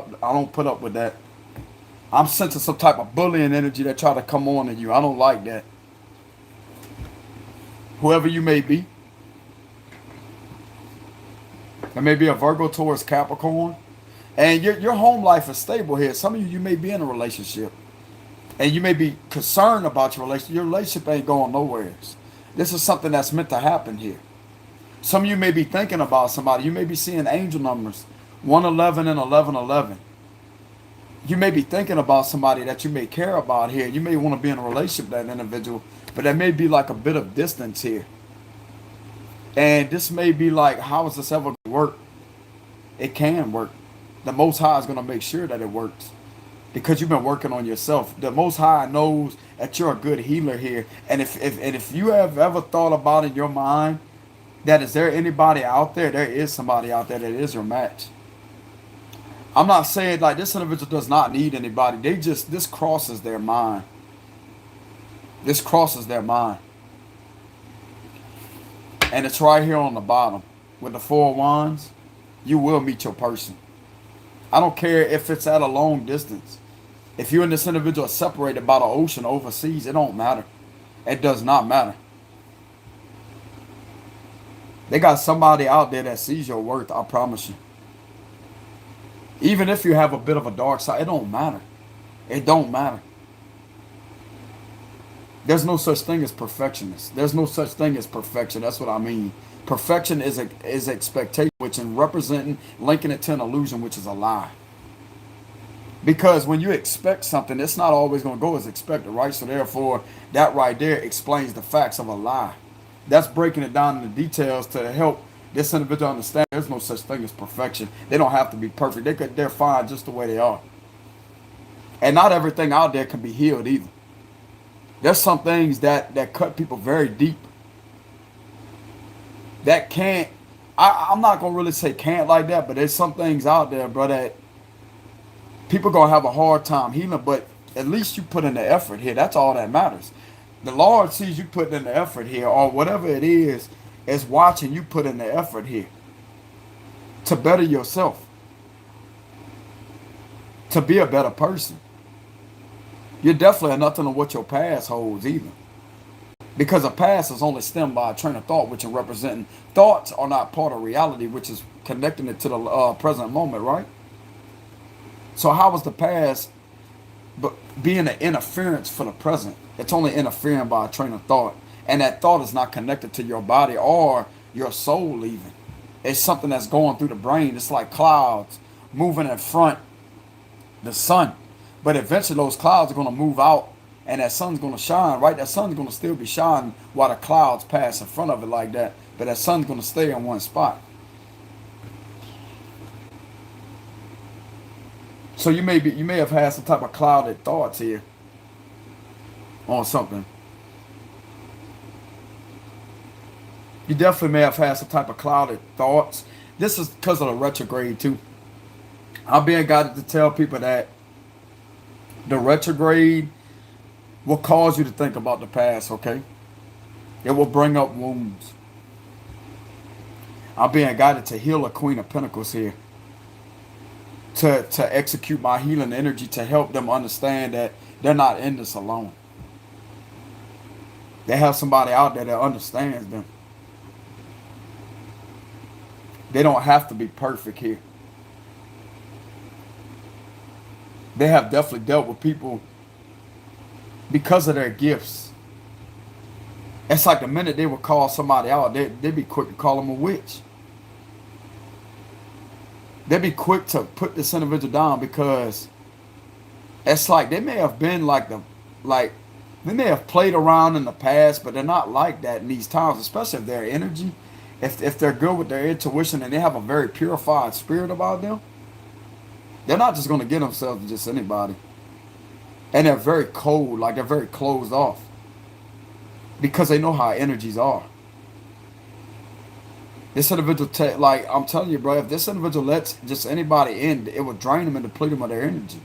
up with that. I'm sensing some type of bullying energy that try to come on in you. I don't like that. Whoever you may be. There may be a Virgo, Taurus, Capricorn. And your home life is stable here. Some of you may be in a relationship. And you may be concerned about your relationship. Your relationship ain't going nowhere. This is something that's meant to happen here. Some of you may be thinking about somebody. You may be seeing angel numbers 111 and 1111. You may be thinking about somebody that you may care about here. You may want to be in a relationship with that individual, but there may be like a bit of distance here. And this may be like, how is this ever going to work? It can work. The Most High is going to make sure that it works because you've been working on yourself. The Most High knows that you're a good healer here. And if you have ever thought about in your mind that is there anybody out there, there is somebody out there that is your match. I'm not saying like this individual does not need anybody. This crosses their mind. This crosses their mind. And it's right here on the bottom with the 4 wands. You will meet your person. I don't care if it's at a long distance. If you and this individual are separated by the ocean overseas, it don't matter. It does not matter. They got somebody out there that sees your worth, I promise you. Even if you have a bit of a dark side, it don't matter. It don't matter. There's no such thing as perfectionist. There's no such thing as perfection. That's what I mean. Perfection is expectation, which in representing, linking it to an illusion, which is a lie. Because when you expect something, it's not always going to go as expected, right? So therefore, that right there explains the facts of a lie. That's breaking it down in the details to help this individual understand there's no such thing as perfection. They don't have to be perfect. They're fine just the way they are. And not everything out there can be healed either. There's some things that cut people very deep. That can't, I'm not going to really say can't like that, but there's some things out there, bro, that people going to have a hard time healing, but at least you put in the effort here. That's all that matters. The Lord sees you putting in the effort here, or whatever it is watching you put in the effort here to better yourself, to be a better person. You're definitely nothing on what your past holds either. Because a past is only stemmed by a train of thought, which are representing thoughts are not part of reality, which is connecting it to the present moment, right? So how is the past but being an interference for the present? It's only interfering by a train of thought. And that thought is not connected to your body or your soul even. It's something that's going through the brain. It's like clouds moving in front the sun. But eventually those clouds are going to move out and that sun's going to shine, right? That sun's going to still be shining while the clouds pass in front of it like that. But that sun's going to stay in one spot. So you may have had some type of clouded thoughts here on something. You definitely may have had some type of clouded thoughts. This is because of the retrograde too. I'm being guided to tell people that the retrograde will cause you to think about the past, okay? It will bring up wounds. I'm being guided to heal a Queen of Pentacles here. To execute my healing energy to help them understand that they're not in this alone. They have somebody out there that understands them. They don't have to be perfect here. They have definitely dealt with people because of their gifts. It's like the minute they would call somebody out, they'd be quick to call them a witch. They'd be quick to put this individual down because it's like they may have been they may have played around in the past, but they're not like that in these times, especially if their energy, if they're good with their intuition and they have a very purified spirit about them, they're not just going to get themselves to just anybody. And they're very cold, like they're very closed off because they know how energies are. This individual, like I'm telling you, bro, if this individual lets just anybody in, it will drain them and deplete them of their energy.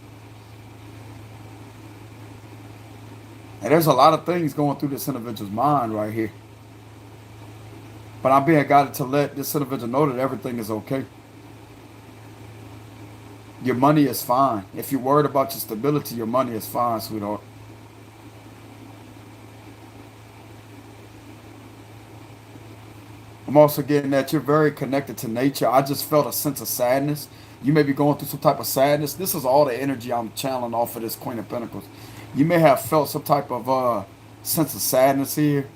And there's a lot of things going through this individual's mind right here. But I'm being guided to let this individual know that everything is okay. Your money is fine. If you're worried about your stability, your money is fine, sweetheart. I'm also getting that you're very connected to nature. I just felt a sense of sadness. You may be going through some type of sadness. This is all the energy I'm channeling off of this Queen of Pentacles. You may have felt some type of sense of sadness here.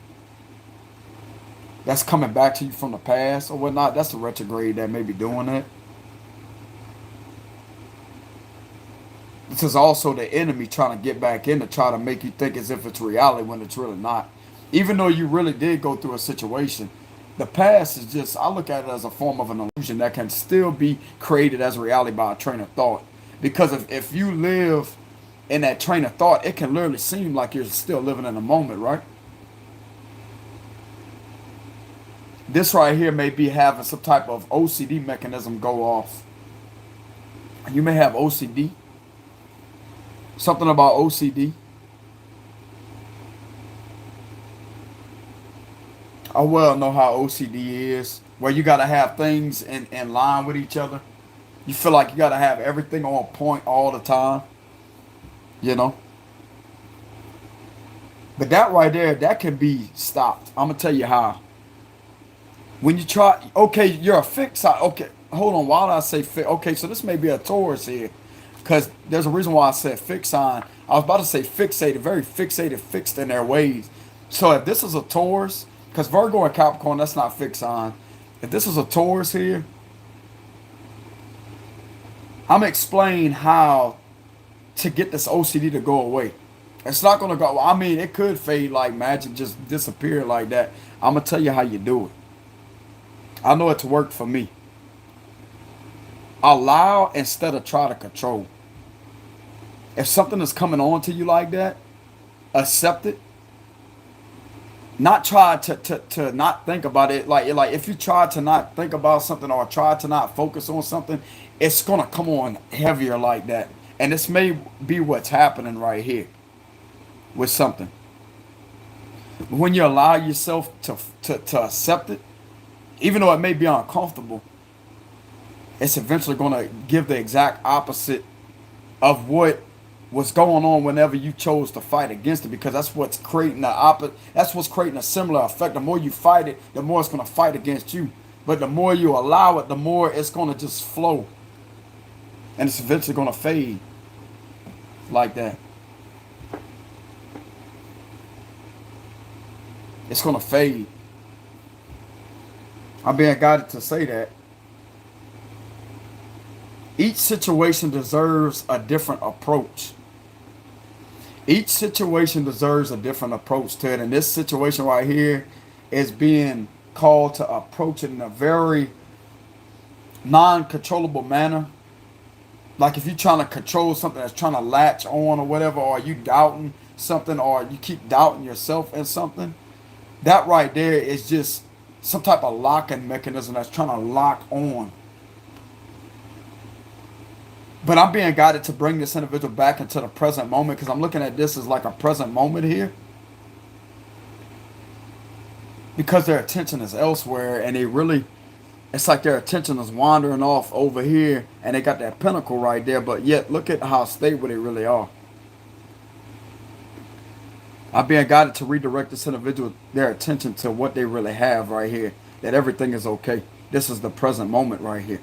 That's coming back to you from the past or whatnot. That's the retrograde that may be doing that. This is also the enemy trying to get back in to try to make you think as if it's reality when it's really not. Even though you really did go through a situation, the past is just, I look at it as a form of an illusion that can still be created as reality by a train of thought. Because if you live in that train of thought, it can literally seem like you're still living in the moment, right? This right here may be having some type of OCD mechanism go off. You may have OCD. Something about OCD. I well know how OCD is, where you got to have things in line with each other. You feel like you got to have everything on point all the time, you know? But that right there, that can be stopped. I'm going to tell you how. When you try, okay, you're a fixed sign. Okay, hold on. Why did I say fixed? Okay, so this may be a Taurus here. Because there's a reason why I said fixed sign. I was about to say fixated, very fixated, fixed in their ways. So if this is a Taurus, because Virgo and Capricorn, that's not fixed sign. If this is a Taurus here, I'm explaining how to get this OCD to go away. It's not going to go, I mean, it could fade like magic, just disappear like that. I'm going to tell you how you do it. I know it's worked for me. Allow instead of try to control. If something is coming on to you like that, accept it. Not try to not think about it. Like if you try to not think about something or try to not focus on something, it's gonna come on heavier like that. And this may be what's happening right here with something. When you allow yourself to accept it, even though it may be uncomfortable, it's eventually gonna give the exact opposite of what was going on whenever you chose to fight against it, because that's what's creating that's what's creating a similar effect. The more you fight it, the more it's going to fight against you. But the more you allow it, the more it's going to just flow, and it's eventually going to fade like that. It's going to fade. I'm being guided to say that each situation deserves a different approach. Each situation deserves a different approach to it. And this situation right here is being called to approach it in a very non-controllable manner. Like if you're trying to control something that's trying to latch on or whatever, or you doubting something, or you keep doubting yourself in something, that right there is just some type of locking mechanism that's trying to lock on. But I'm being guided to bring this individual back into the present moment, because I'm looking at this as like a present moment here. Because their attention is elsewhere, and it's like their attention is wandering off over here, and they got that pinnacle right there, but yet look at how stable they really are. I'm being guided to redirect this individual, their attention to what they really have right here, that everything is okay. This is the present moment right here.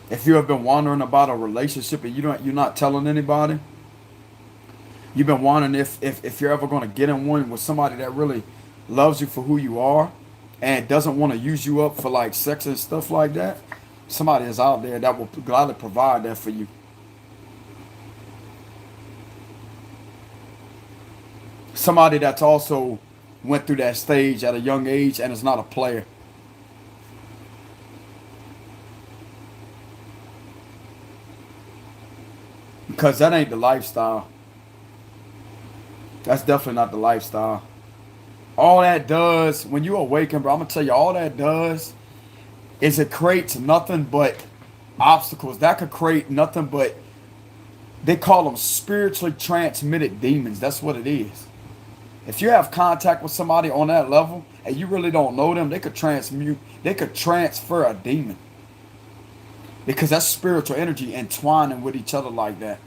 If you have been wondering about a relationship and you're not telling anybody, you've been wondering if you're ever going to get in one with somebody that really loves you for who you are and doesn't want to use you up for like sex and stuff like that, somebody is out there that will gladly provide that for you. Somebody that's also went through that stage at a young age and is not a player. Because that ain't the lifestyle. That's definitely not the lifestyle. All that does, when you awaken, bro, I'm going to tell you, all that does is it creates nothing but obstacles. That could create nothing but, they call them spiritually transmitted demons. That's what it is. If you have contact with somebody on that level and you really don't know them, they could transfer a demon. Because that's spiritual energy entwining with each other like that.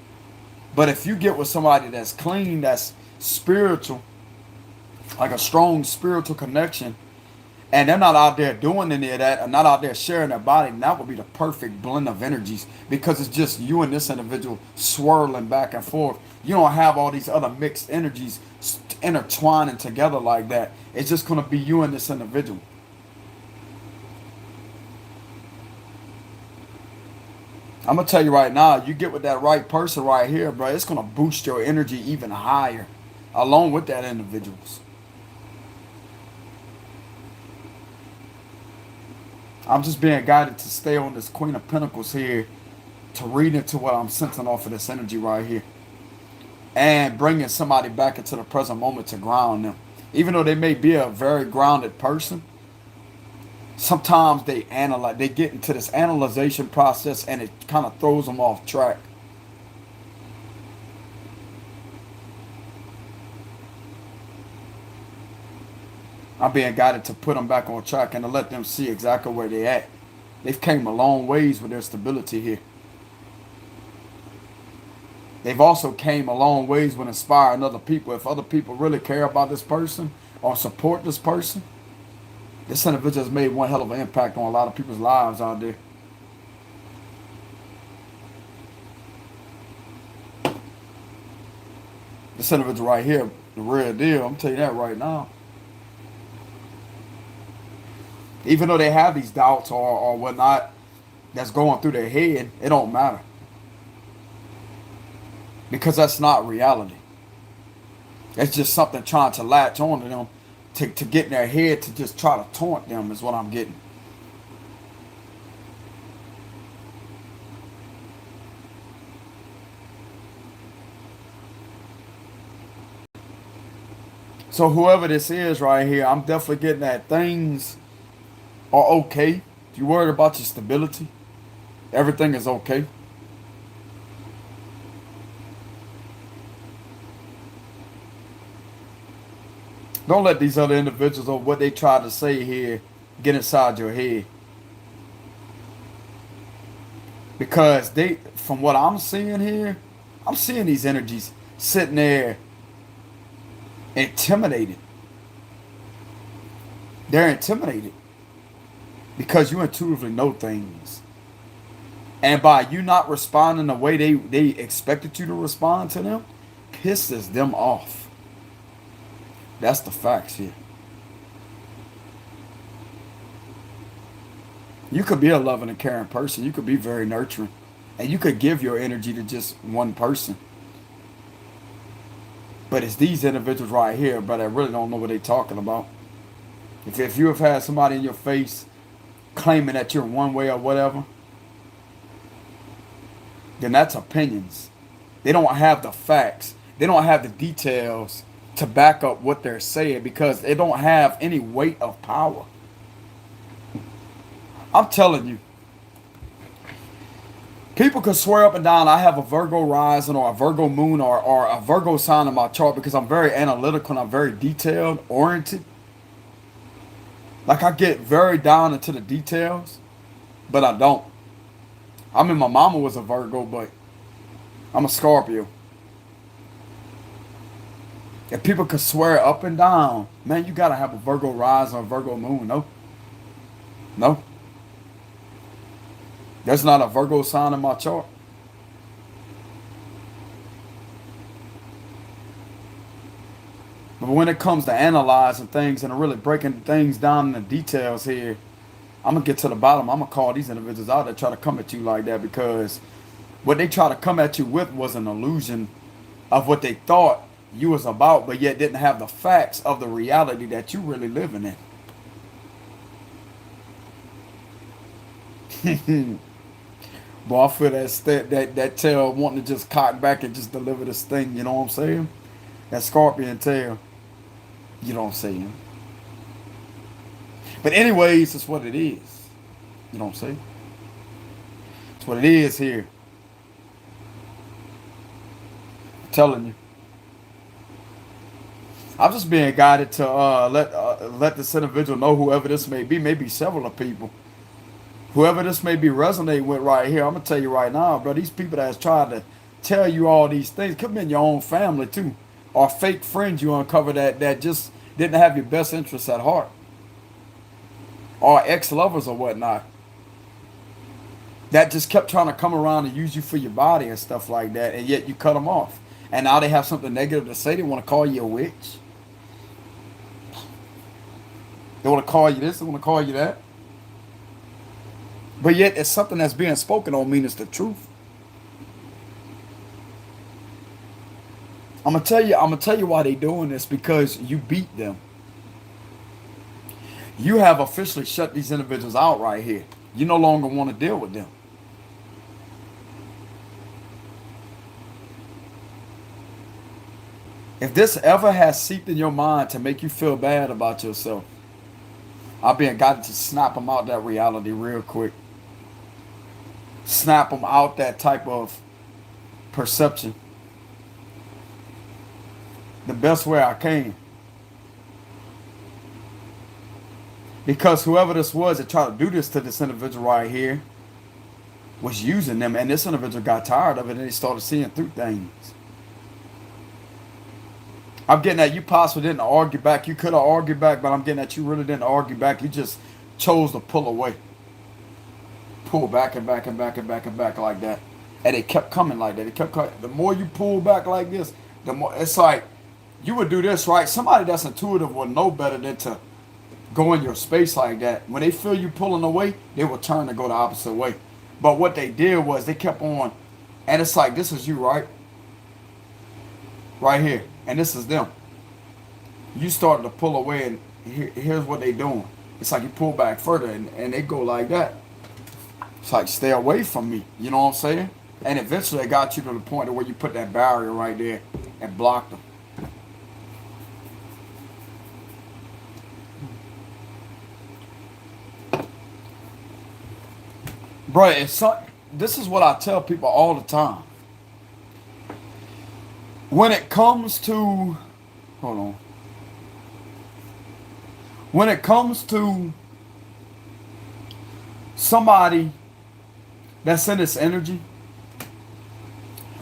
But if you get with somebody that's clean, that's spiritual, like a strong spiritual connection, and they're not out there doing any of that, or not out there sharing their body, and that would be the perfect blend of energies, because it's just you and this individual swirling back and forth. You don't have all these other mixed energies intertwining together like that. It's just going to be you and this individual. I'm going to tell you right now, you get with that right person right here, bro, it's going to boost your energy even higher along with that individual's. I'm just being guided to stay on this Queen of Pentacles here, to read into what I'm sensing off of this energy right here. And bringing somebody back into the present moment to ground them. Even though they may be a very grounded person, sometimes they analyze, they get into this analyzation process, and it kind of throws them off track. I'm being guided to put them back on track and to let them see exactly where they're at. They've came a long ways with their stability here. They've also came a long ways with inspiring other people. If other people really care about this person or support this person, this individual has made one hell of an impact on a lot of people's lives out there. This individual right here, the real deal, I'm telling you that right now. Even though they have these doubts or whatnot that's going through their head, it don't matter. Because that's not reality. It's just something trying to latch on to them, to get in their head, to just try to taunt them is what I'm getting. So whoever this is right here, I'm definitely getting that things are okay. If you're worried about your stability, everything is okay. Don't let these other individuals or what they try to say here get inside your head. Because they, from what I'm seeing here, I'm seeing these energies sitting there intimidated. They're intimidated because you intuitively know things. And by you not responding the way they expected you to respond to them, pisses them off. That's the facts here. You could be a loving and caring person. You could be very nurturing. And you could give your energy to just one person. But it's these individuals right here, but I really don't know what they're talking about. If you have had somebody in your face claiming that you're one way or whatever, then that's opinions. They don't have the facts. They don't have the details to back up what they're saying, because they don't have any weight of power. I'm telling you, people can swear up and down I have a Virgo rising or a Virgo moon or a Virgo sign in my chart, because I'm very analytical and I'm very detailed oriented. Like, I get very down into the details, but I don't. I mean, my mama was a Virgo, but I'm a Scorpio. If people could swear up and down, man, you gotta have a Virgo rise or a Virgo moon. No. No. There's not a Virgo sign in my chart. But when it comes to analyzing things and really breaking things down in the details here, I'm going to get to the bottom. I'm going to call these individuals out that try to come at you like that, because what they try to come at you with was an illusion of what they thought you was about, but yet didn't have the facts of the reality that you really living in. Boy, I feel that tail wanting to just cock back and just deliver this thing, you know what I'm saying? That scorpion tail, you know what I'm saying? But anyways, it's what it is. You know what I'm saying? It's what it is here. I'm telling you. I'm just being guided to let this individual know, whoever this may be, maybe several of people. Whoever this may be resonating with right here, I'm going to tell you right now, bro, these people that's trying to tell you all these things, could be in your own family too, or fake friends you uncover that just didn't have your best interests at heart. or ex-lovers or whatnot that just kept trying to come around and use you for your body and stuff like that, and yet you cut them off. And now they have something negative to say. They want to call you a witch. They want to call you this. They want to call you that. But yet it's something that's being spoken don't mean it's the truth. I'm gonna tell you why they doing this, because you beat them. You have officially shut these individuals out right here. You no longer want to deal with them. If this ever has seeped in your mind to make you feel bad about yourself, I've been got to snap them out that reality real quick. Snap them out that type of perception the best way I can. Because whoever this was that tried to do this to this individual right here was using them, and this individual got tired of it and they started seeing through things. I'm getting at you possibly didn't argue back. You could have argued back, but I'm getting at you really didn't argue back. You just chose to pull away. Pull back and back and back and back and back like that. And it kept coming like that. It kept coming. The more you pull back like this, the more it's like you would do this, right? Somebody that's intuitive would know better than to go in your space like that. When they feel you pulling away, they will turn to go the opposite way. But what they did was they kept on, and it's like, this is you, right? Right here. And this is them. You started to pull away, and here's what they doing. It's like you pull back further, and they go like that. It's like, stay away from me. You know what I'm saying? And eventually it got you to the point where you put that barrier right there and blocked them. Bro, this is what I tell people all the time. When it comes to, hold on. When it comes to somebody that's in this energy,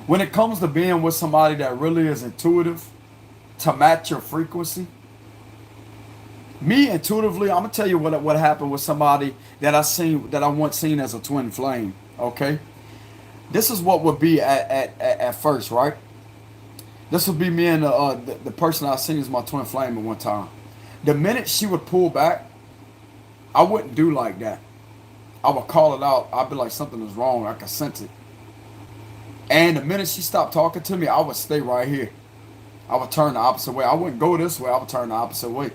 when it comes to being with somebody that really is intuitive to match your frequency, me intuitively, I'm gonna tell you what happened with somebody that I once seen as a twin flame. Okay, this is what would be at first, right? This would be me and the person I seen as my twin flame at one time. The minute she would pull back, I wouldn't do like that. I would call it out. I'd be like, something is wrong. I could sense it. And the minute she stopped talking to me, I would stay right here. I would turn the opposite way. I wouldn't go this way. I would turn the opposite way.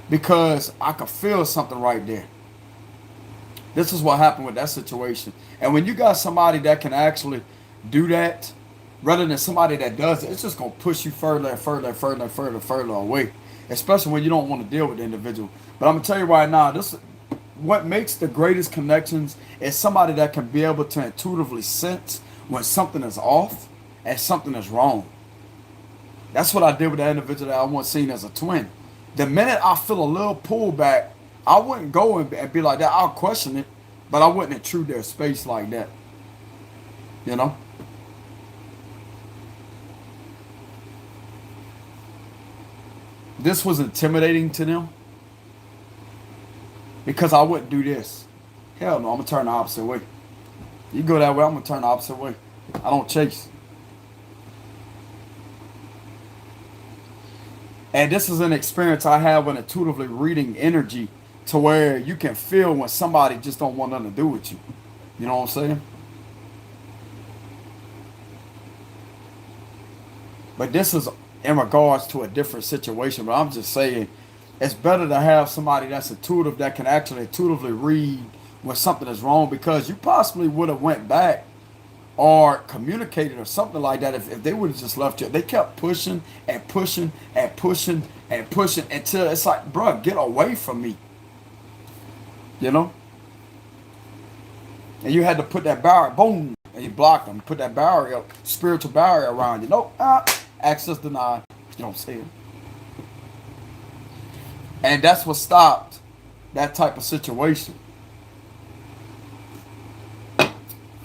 Because I could feel something right there. This is what happened with that situation. And when you got somebody that can actually do that, rather than somebody that does it, it's just going to push you further and further and further and further and further away. Especially when you don't want to deal with the individual. But I'm going to tell you right now, what makes the greatest connections is somebody that can be able to intuitively sense when something is off and something is wrong. That's what I did with that individual that I once seen as a twin. The minute I feel a little pullback, I wouldn't go and be like that. I'll question it, but I wouldn't intrude their space like that. You know? This was intimidating to them because I wouldn't do this. Hell no, I'm going to turn the opposite way. You go that way, I'm going to turn the opposite way. I don't chase. And this is an experience I have when intuitively reading energy to where you can feel when somebody just don't want nothing to do with you. You know what I'm saying? But this is in regards to a different situation. But I'm just saying it's better to have somebody that's intuitive that can actually intuitively read when something is wrong, because you possibly would have went back or communicated or something like that if they would have just left you. They kept pushing and pushing and pushing and pushing until it's like, bro, get away from me. You know? And you had to put that barrier, boom, and you blocked them. Put that barrier, spiritual barrier around you. Nope, access denied. You know what I'm saying? And that's what stopped that type of situation.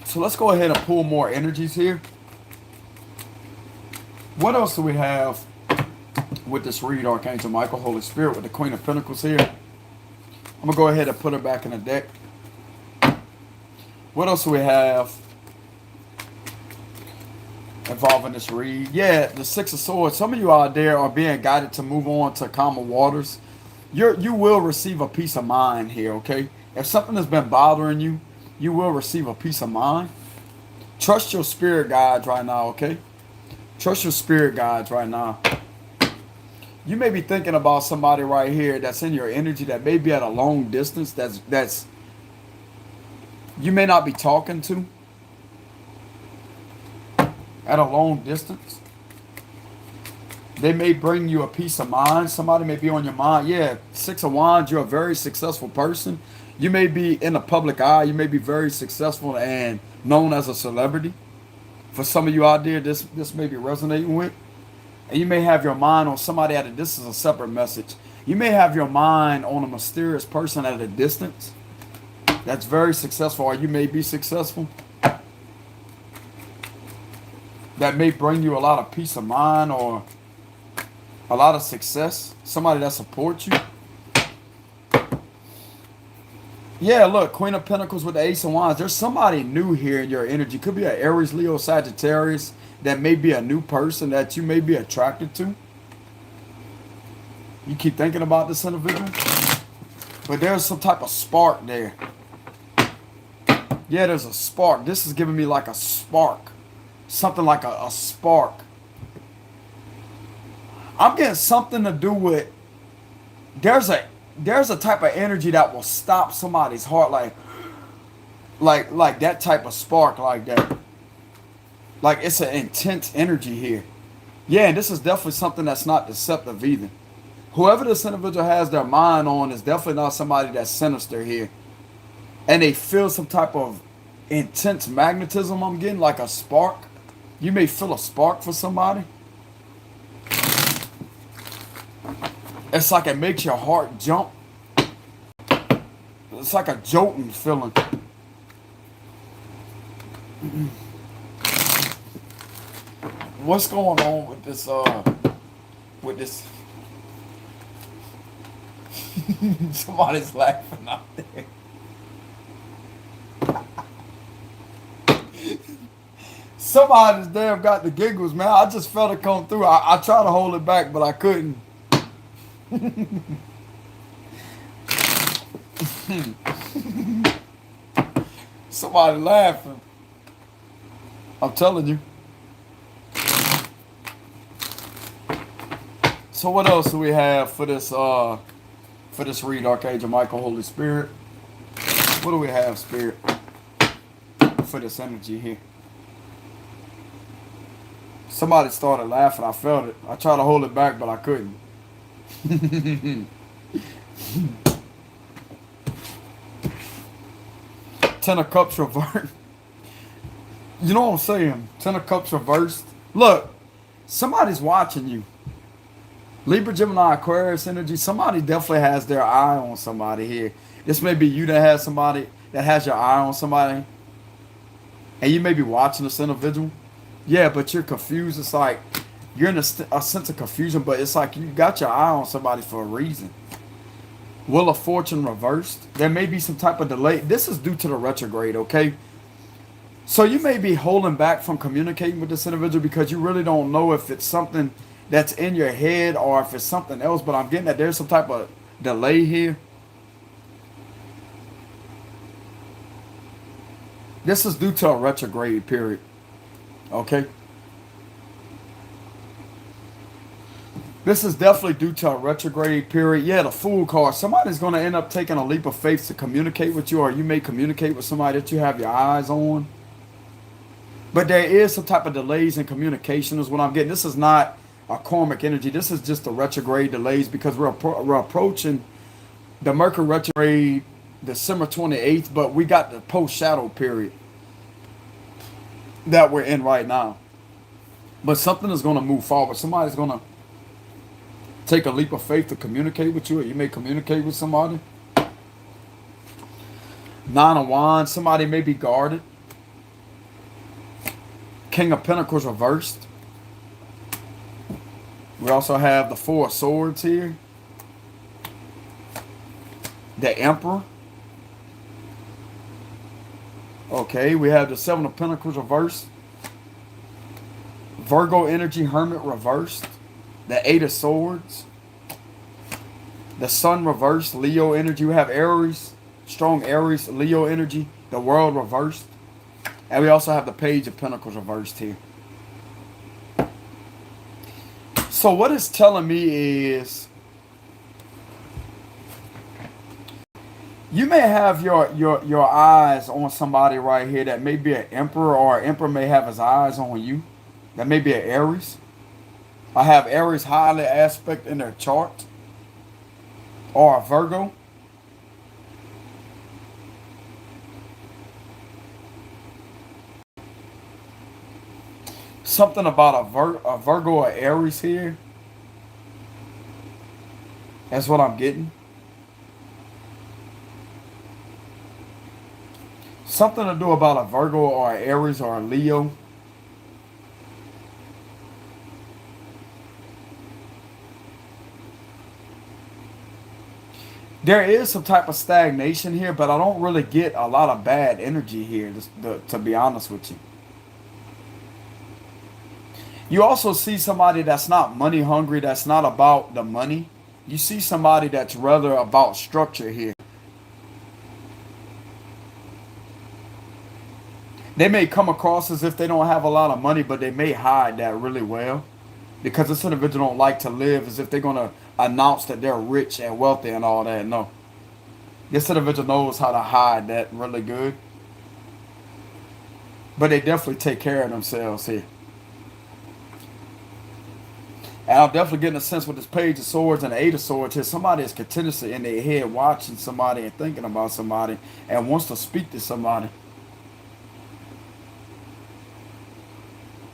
So let's go ahead and pull more energies here. What else do we have with this read, Archangel Michael, Holy Spirit, with the Queen of Pentacles here? I'm going to go ahead and put her back in the deck. What else do we have involving this read? Yeah, the Six of Swords. Some of you out there are being guided to move on to calmer waters. You will receive a peace of mind here, okay? If something has been bothering you, you will receive a peace of mind. Trust your spirit guides right now, okay? Trust your spirit guides right now. You may be thinking about somebody right here that's in your energy that may be at a long distance, that's you may not be talking to at a long distance. They may bring you a peace of mind. Somebody may be on your mind. Yeah, Six of Wands, you're a very successful person. You may be in the public eye. You may be very successful and known as a celebrity. For some of you out there, this may be resonating with. And you may have your mind on somebody at a distance. This is a separate message. You may have your mind on a mysterious person at a distance that's very successful, or you may be successful. That may bring you a lot of peace of mind or a lot of success. Somebody that supports you. Yeah, look, Queen of Pentacles with the Ace of Wands. There's somebody new here in your energy. Could be an Aries, Leo, Sagittarius. That may be a new person that you may be attracted to. You keep thinking about this individual. But there's some type of spark there. Yeah, there's a spark. This is giving me like a spark. Something like a spark. I'm getting something to do with, there's a type of energy that will stop somebody's heart, like that type of spark, like that. Like it's an intense energy here. Yeah, and this is definitely something that's not deceptive either. Whoever this individual has their mind on is definitely not somebody that's sinister here. And they feel some type of intense magnetism. I'm getting like a spark. You may feel a spark for somebody. It's like it makes your heart jump. It's like a jolting feeling. What's going on with this, somebody's laughing out there. Somebody's damn got the giggles, man. I just felt it come through. I tried to hold it back, but I couldn't. Somebody laughing. I'm telling you. So what else do we have for this read, Archangel Michael, Holy Spirit? What do we have, Spirit, for this energy here? Somebody started laughing. I felt it. I tried to hold it back, but I couldn't. Ten of Cups reversed. You know what I'm saying? Ten of Cups reversed. Look, somebody's watching you. Libra, Gemini, Aquarius energy. Somebody definitely has their eye on somebody here. This may be you that has somebody that has your eye on somebody. And you may be watching this individual. Yeah, but you're confused. It's like you're in a sense of confusion, but it's like you got your eye on somebody for a reason. Wheel of Fortune reversed. There may be some type of delay. This is due to the retrograde, okay? So you may be holding back from communicating with this individual because you really don't know if it's something that's in your head or if it's something else, but I'm getting that there's some type of delay here. This is due to a retrograde period, okay? This is definitely due to a retrograde period. Yeah, the Fool card. Somebody's going to end up taking a leap of faith to communicate with you, or you may communicate with somebody that you have your eyes on. But there is some type of delays in communication is what I'm getting. This is not a karmic energy. This is just a retrograde delays because we're approaching the Mercury retrograde December 28th, but we got the post-shadow period that we're in right now. But something is going to move forward. Somebody's going to take a leap of faith to communicate with you, or you may communicate with somebody. Nine of Wands, somebody may be guarded. King of Pentacles reversed. We also have the Four of Swords here. the Emperor. Okay, we have the Seven of Pentacles reversed. Virgo energy, Hermit reversed. The Eight of Swords. The Sun reversed. Leo energy. We have Aries, strong Aries, Leo energy. The World reversed. And we also have the Page of Pentacles reversed here. So what it's telling me is you may have your eyes on somebody right here that may be an Emperor, or an Emperor may have his eyes on you. That may be an Aries. I have Aries highly aspect in their chart. Or a Virgo. Something about a Virgo or Aries here. That's what I'm getting. Something to do about a Virgo or an Aries or a Leo. There is some type of stagnation here, but I don't really get a lot of bad energy here, to be honest with you. You also see somebody that's not money hungry, that's not about the money. You see somebody that's rather about structure here. They may come across as if they don't have a lot of money, but they may hide that really well. Because this individual don't like to live as if they're going to announce that they're rich and wealthy and all that. No. This individual knows how to hide that really good. But they definitely take care of themselves here. And I'm definitely getting a sense with this Page of Swords and the Eight of Swords here. Somebody is continuously in their head watching somebody and thinking about somebody and wants to speak to somebody.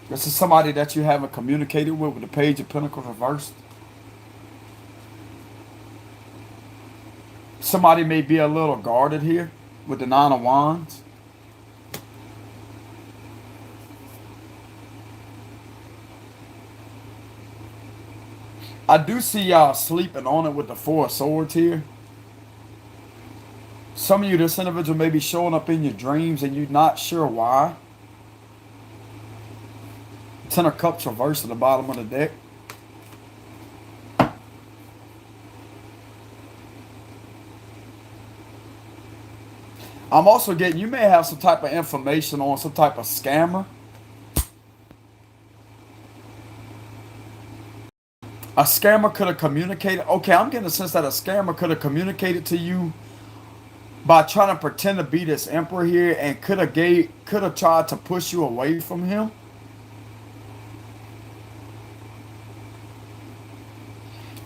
This is somebody that you haven't communicated with the Page of Pentacles reversed. Somebody may be a little guarded here with the Nine of Wands. I do see y'all sleeping on it with the Four of Swords here. Some of you, this individual may be showing up in your dreams and you're not sure why. Ten of Cups reversed at the bottom of the deck. I'm also getting, you may have some type of information on some type of scammer. A scammer could have communicated. Okay, I'm getting the sense that a scammer could have communicated to you by trying to pretend to be this Emperor here, and could have tried to push you away from him.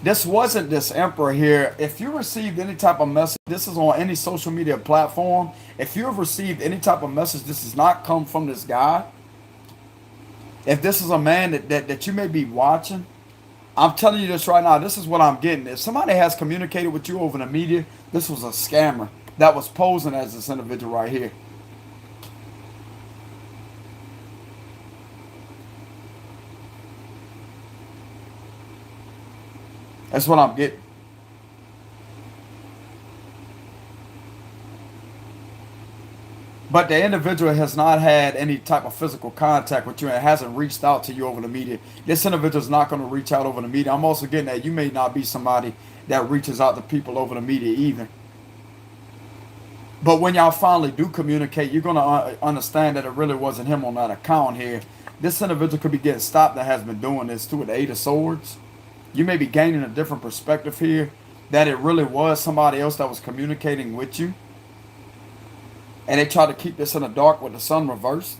This wasn't this Emperor here. If you received any type of message, this is on any social media platform. If you have received any type of message, this does not come from this guy. If this is a man that you may be watching, I'm telling you this right now. This is what I'm getting. If somebody has communicated with you over the media, this was a scammer that was posing as this individual right here. That's what I'm getting. But the individual has not had any type of physical contact with you and hasn't reached out to you over the media. This individual is not going to reach out over the media. I'm also getting that you may not be somebody that reaches out to people over the media either. But when y'all finally do communicate, you're going to understand that it really wasn't him on that account here. This individual could be getting stopped that has been doing this too with the Eight of Swords. You may be gaining a different perspective here, that it really was somebody else that was communicating with you. And they try to keep this in the dark with the Sun reversed.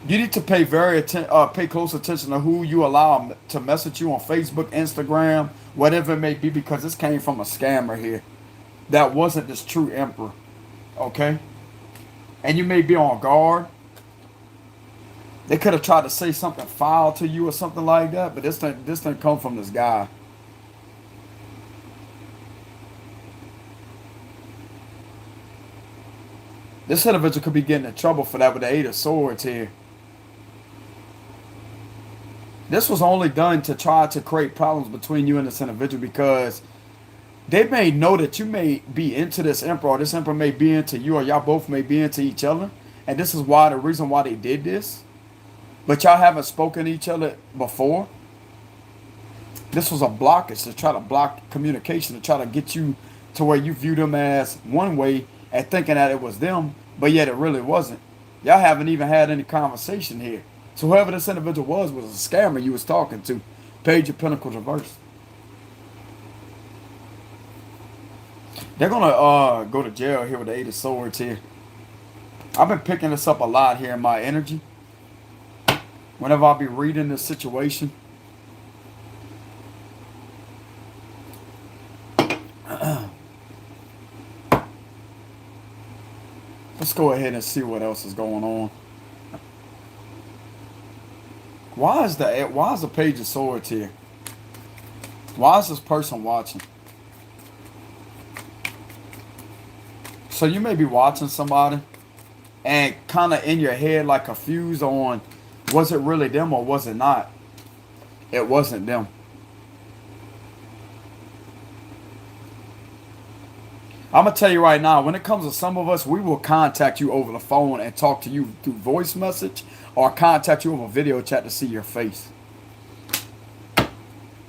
You need to pay pay close attention to who you allow to message you on Facebook, Instagram, whatever it may be, because this came from a scammer here. That wasn't this true Emperor. Okay? And you may be on guard. They could have tried to say something foul to you or something like that, but this didn't come from this guy. This individual could be getting in trouble for that with the Eight of Swords here. This was only done to try to create problems between you and this individual, because They may know that you may be into this emperor, or this emperor may be into you, or y'all both may be into each other. And this is why the reason why they did this. But y'all haven't spoken to each other before. This was a blockage to try to block communication, to try to get you to where you view them as one way and thinking that it was them, but yet it really wasn't. Y'all haven't even had any conversation here. So whoever this individual was a scammer you was talking to. Page of Pentacles reversed. They're gonna go to jail here with the Eight of Swords here. I've been picking this up a lot here in my energy. Whenever I'll be reading this situation. Let's go ahead and see what else is going on. Why is the Page of Swords here? Why is this person watching? So you may be watching somebody and kind of in your head like confused on, was it really them or was it not? It wasn't them. I'm going to tell you right now, when it comes to some of us, we will contact you over the phone and talk to you through voice message or contact you over video chat to see your face.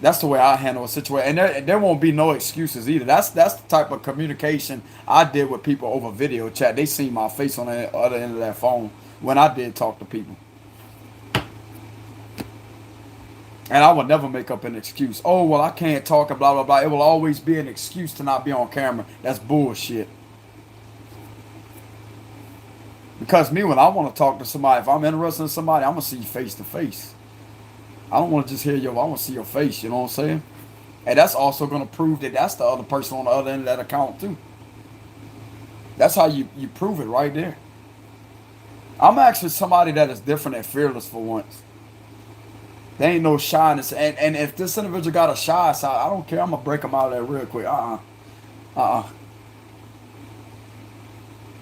That's the way I handle a situation. And there won't be no excuses either. That's the type of communication I did with people over video chat. They see my face on the other end of that phone when I did talk to people. And I would never make up an excuse. Oh, well, I can't talk and blah, blah, blah. It will always be an excuse to not be on camera. That's bullshit. Because me, when I want to talk to somebody, if I'm interested in somebody, I'm going to see you face to face. I don't want to just hear I want to see your face, you know what I'm saying? And that's also going to prove that that's the other person on the other end of that account too. That's how you prove it right there. I'm actually somebody that is different and fearless for once. There ain't no shyness. And if this individual got a shy side, I don't care. I'm going to break them out of there real quick.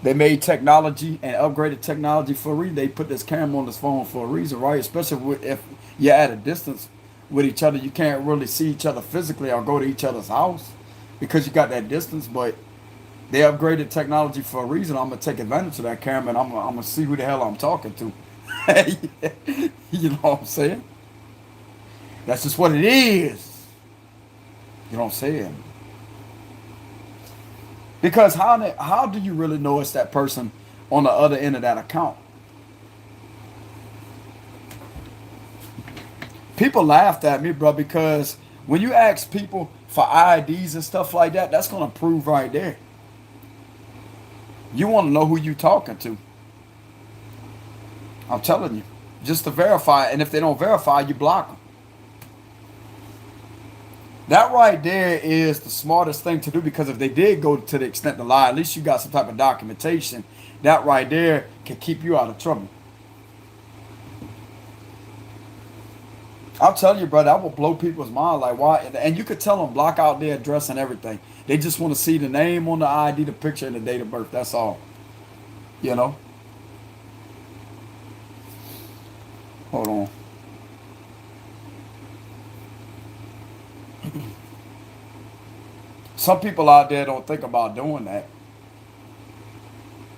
They made technology and upgraded technology for a reason. They put this camera on this phone for a reason, right? Especially if you're at a distance with each other. You can't really see each other physically or go to each other's house because you got that distance. But they upgraded technology for a reason. I'm going to take advantage of that camera and I'm going to see who the hell I'm talking to. You know what I'm saying? That's just what it is. You know what I'm saying? Because how do you really know it's that person on the other end of that account? People laughed at me, bro, because when you ask people for IDs and stuff like that, that's going to prove right there. You want to know who you talking to. I'm telling you. Just to verify. And if they don't verify, you block them. That right there is the smartest thing to do, because if they did go to the extent to lie, at least you got some type of documentation. That right there can keep you out of trouble. I'll tell you, brother, I will blow people's mind. Like, why? And you could tell them block out their address and everything. They just want to see the name on the ID, the picture, and the date of birth. That's all. You know? Hold on. Some people out there don't think about doing that.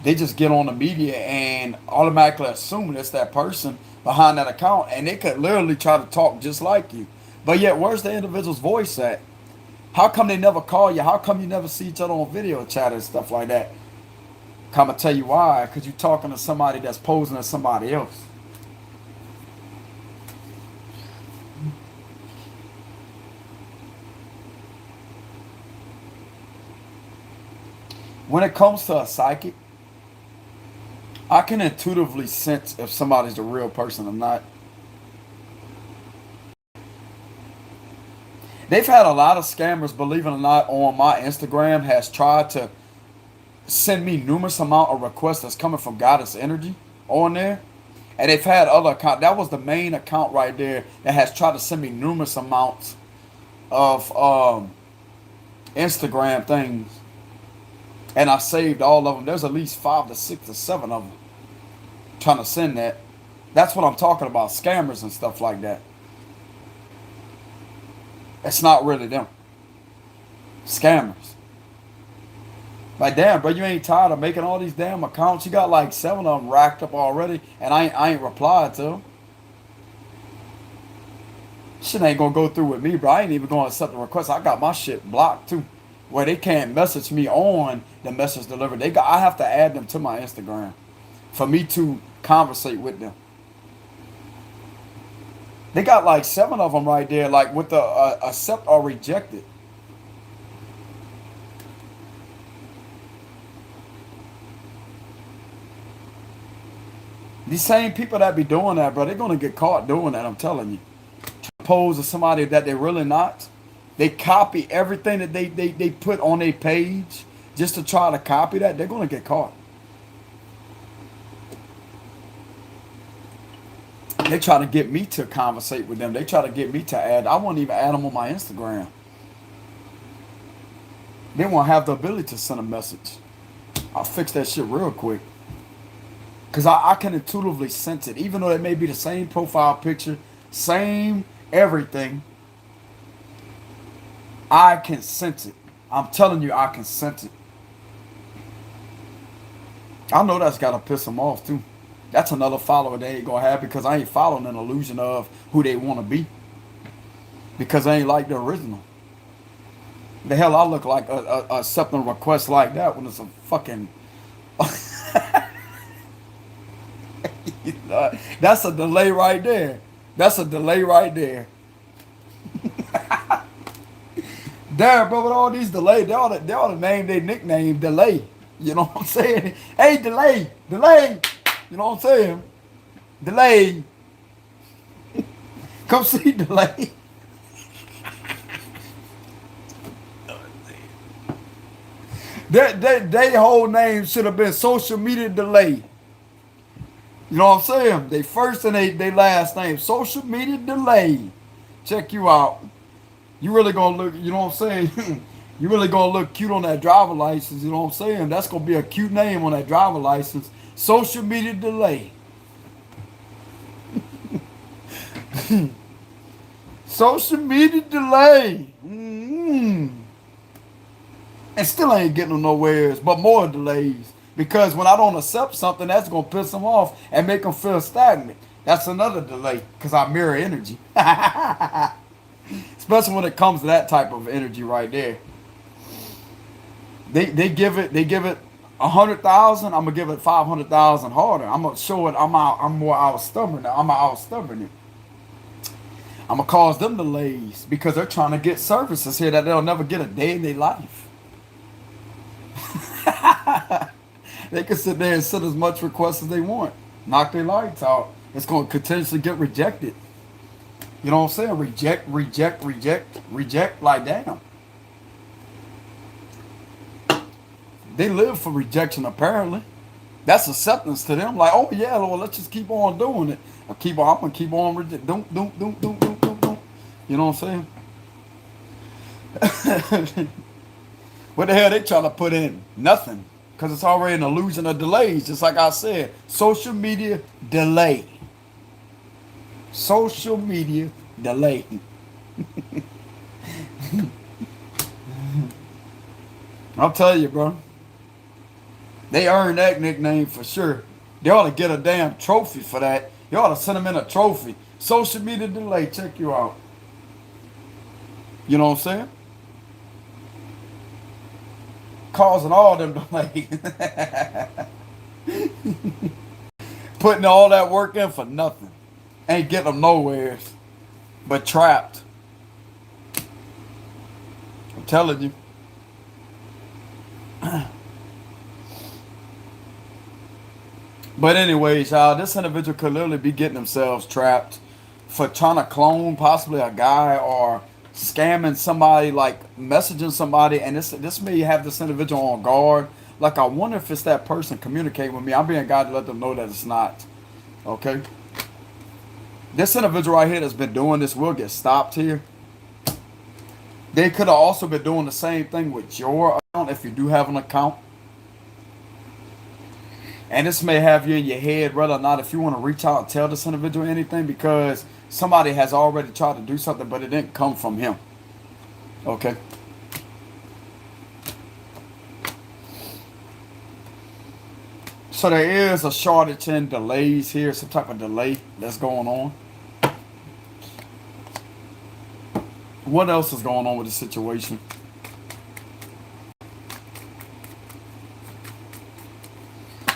They just get on the media and automatically assume it's that person behind that account, and they could literally try to talk just like you. But yet, where's the individual's voice at? How come they never call you? How come you never see each other on video chat and stuff like that? Come and tell you why. Because you're talking to somebody that's posing as somebody else. When it comes to a psychic, I can intuitively sense if somebody's a real person or not. They've had a lot of scammers, believe it or not, on my Instagram has tried to send me numerous amount of requests that's coming from Goddess Energy on there. And they've had other accounts. That was the main account right there that has tried to send me numerous amounts of Instagram things. And I saved all of them. There's at least 5 to 6 to 7 of them trying to send that. That's what I'm talking about. Scammers and stuff like that. It's not really them. Scammers. Like, damn, bro, you ain't tired of making all these damn accounts? You got like 7 of them racked up already, and I ain't replied to them. Shit ain't gonna go through with me, bro. I ain't even gonna accept the request. I got my shit blocked too, where they can't message me on the message delivered. I have to add them to my Instagram for me to conversate with them. They got like 7 of them right there, like with the accept or rejected. These same people that be doing that, bro, they're gonna get caught doing that. I'm telling you. Pose as somebody that they're really not. They copy everything that they put on their page just to try to copy that. They're gonna get caught. They try to get me to conversate with them. They try to get me to add. I won't even add them on my Instagram. They won't have the ability to send a message. I'll fix that shit real quick. Because I can intuitively sense it. Even though it may be the same profile picture, same everything, I can sense it. I'm telling you, I can sense it. I know that's got to piss them off too. That's another follower they ain't going to have because I ain't following an illusion of who they want to be. Because they ain't like the original. The hell I look like accepting a request like that when it's a fucking... That's a delay right there. That's a delay right there. Damn, bro, with all these delays, they ought to name their nickname Delay. You know what I'm saying? Hey, Delay, Delay. You know what I'm saying? Delay. Come see Delay. Their whole name should have been Social Media Delay. You know what I'm saying? They first and they last name. Social Media Delay. Check you out. You really gonna look, you know what I'm saying? You really gonna look cute on that driver license, you know what I'm saying? That's gonna be a cute name on that driver license. Social Media Delay. Social Media Delay. And still ain't getting them nowhere, but more delays. Because when I don't accept something, that's going to piss them off and make them feel stagnant. That's another delay because I mirror energy. Especially when it comes to that type of energy right there. They give it 100,000. I'm gonna give it 500,000 harder. I'm gonna show it. I'm more out stubborn. I'm out stubborn. I'm gonna cause them delays because they're trying to get services here that they'll never get a day in their life. They can sit there and send as much requests as they want. Knock their lights out. It's going to potentially get rejected. You know what I'm saying? Reject, reject, reject, reject. Like, damn. They live for rejection, apparently. That's acceptance to them. Like, oh, yeah, Lord, let's just keep on doing it. I'm going to keep on rejecting. Don't. You know what I'm saying? What the hell they trying to put in? Nothing. Because it's already an illusion of delays. Just like I said, social media delay. Social media delay. I'll tell you, bro. They earned that nickname for sure. They ought to get a damn trophy for that. You ought to send them in a trophy. Social media delay. Check you out. You know what I'm saying? Causing all them delays. Putting all that work in for nothing. Ain't getting them nowhere. But trapped. I'm telling you. But anyways, y'all, this individual could literally be getting themselves trapped for trying to clone possibly a guy or scamming somebody, like messaging somebody, and this may have this individual on guard. Like, I wonder if it's that person communicating with me. I'm being God to let them know that it's not. Okay? This individual right here that's been doing this will get stopped here. They could have also been doing the same thing with your account if you do have an account. And this may have you in your head whether or not if you want to reach out and tell this individual anything, because somebody has already tried to do something, but it didn't come from him. Okay? So there is a shortage in delays here, some type of delay that's going on. What else is going on with the situation?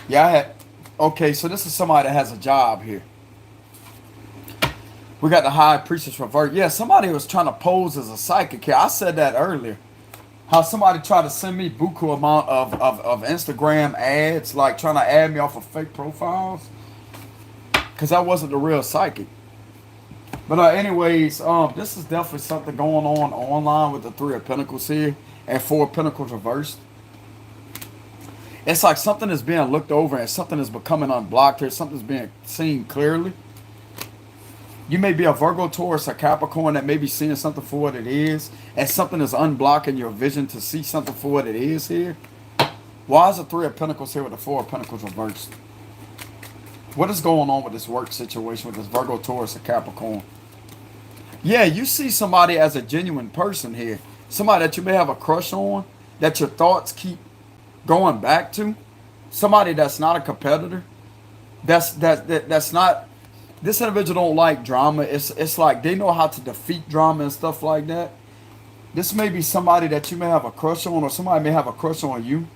Yeah, I had. Okay, so this is somebody that has a job here. We got the high priestess revert. Yeah, somebody was trying to pose as a psychic here. I said that earlier. How somebody tried to send me buku amount of Instagram ads, like trying to add me off of fake profiles. Because I wasn't the real psychic. But anyways, this is definitely something going on online with the Three of Pentacles here and Four of Pentacles reversed. It's like something is being looked over and something is becoming unblocked here. Something's being seen clearly. You may be a Virgo, Taurus, or Capricorn that may be seeing something for what it is, and something is unblocking your vision to see something for what it is here. Why is the Three of Pentacles here with the Four of Pentacles reversed? What is going on with this work situation with this Virgo, Taurus, or Capricorn? Yeah, you see somebody as a genuine person here. Somebody that you may have a crush on, that your thoughts keep going back to. Somebody that's not a competitor. That's not. This individual don't like drama. It's like they know how to defeat drama and stuff like that. This may be somebody that you may have a crush on, or somebody may have a crush on you.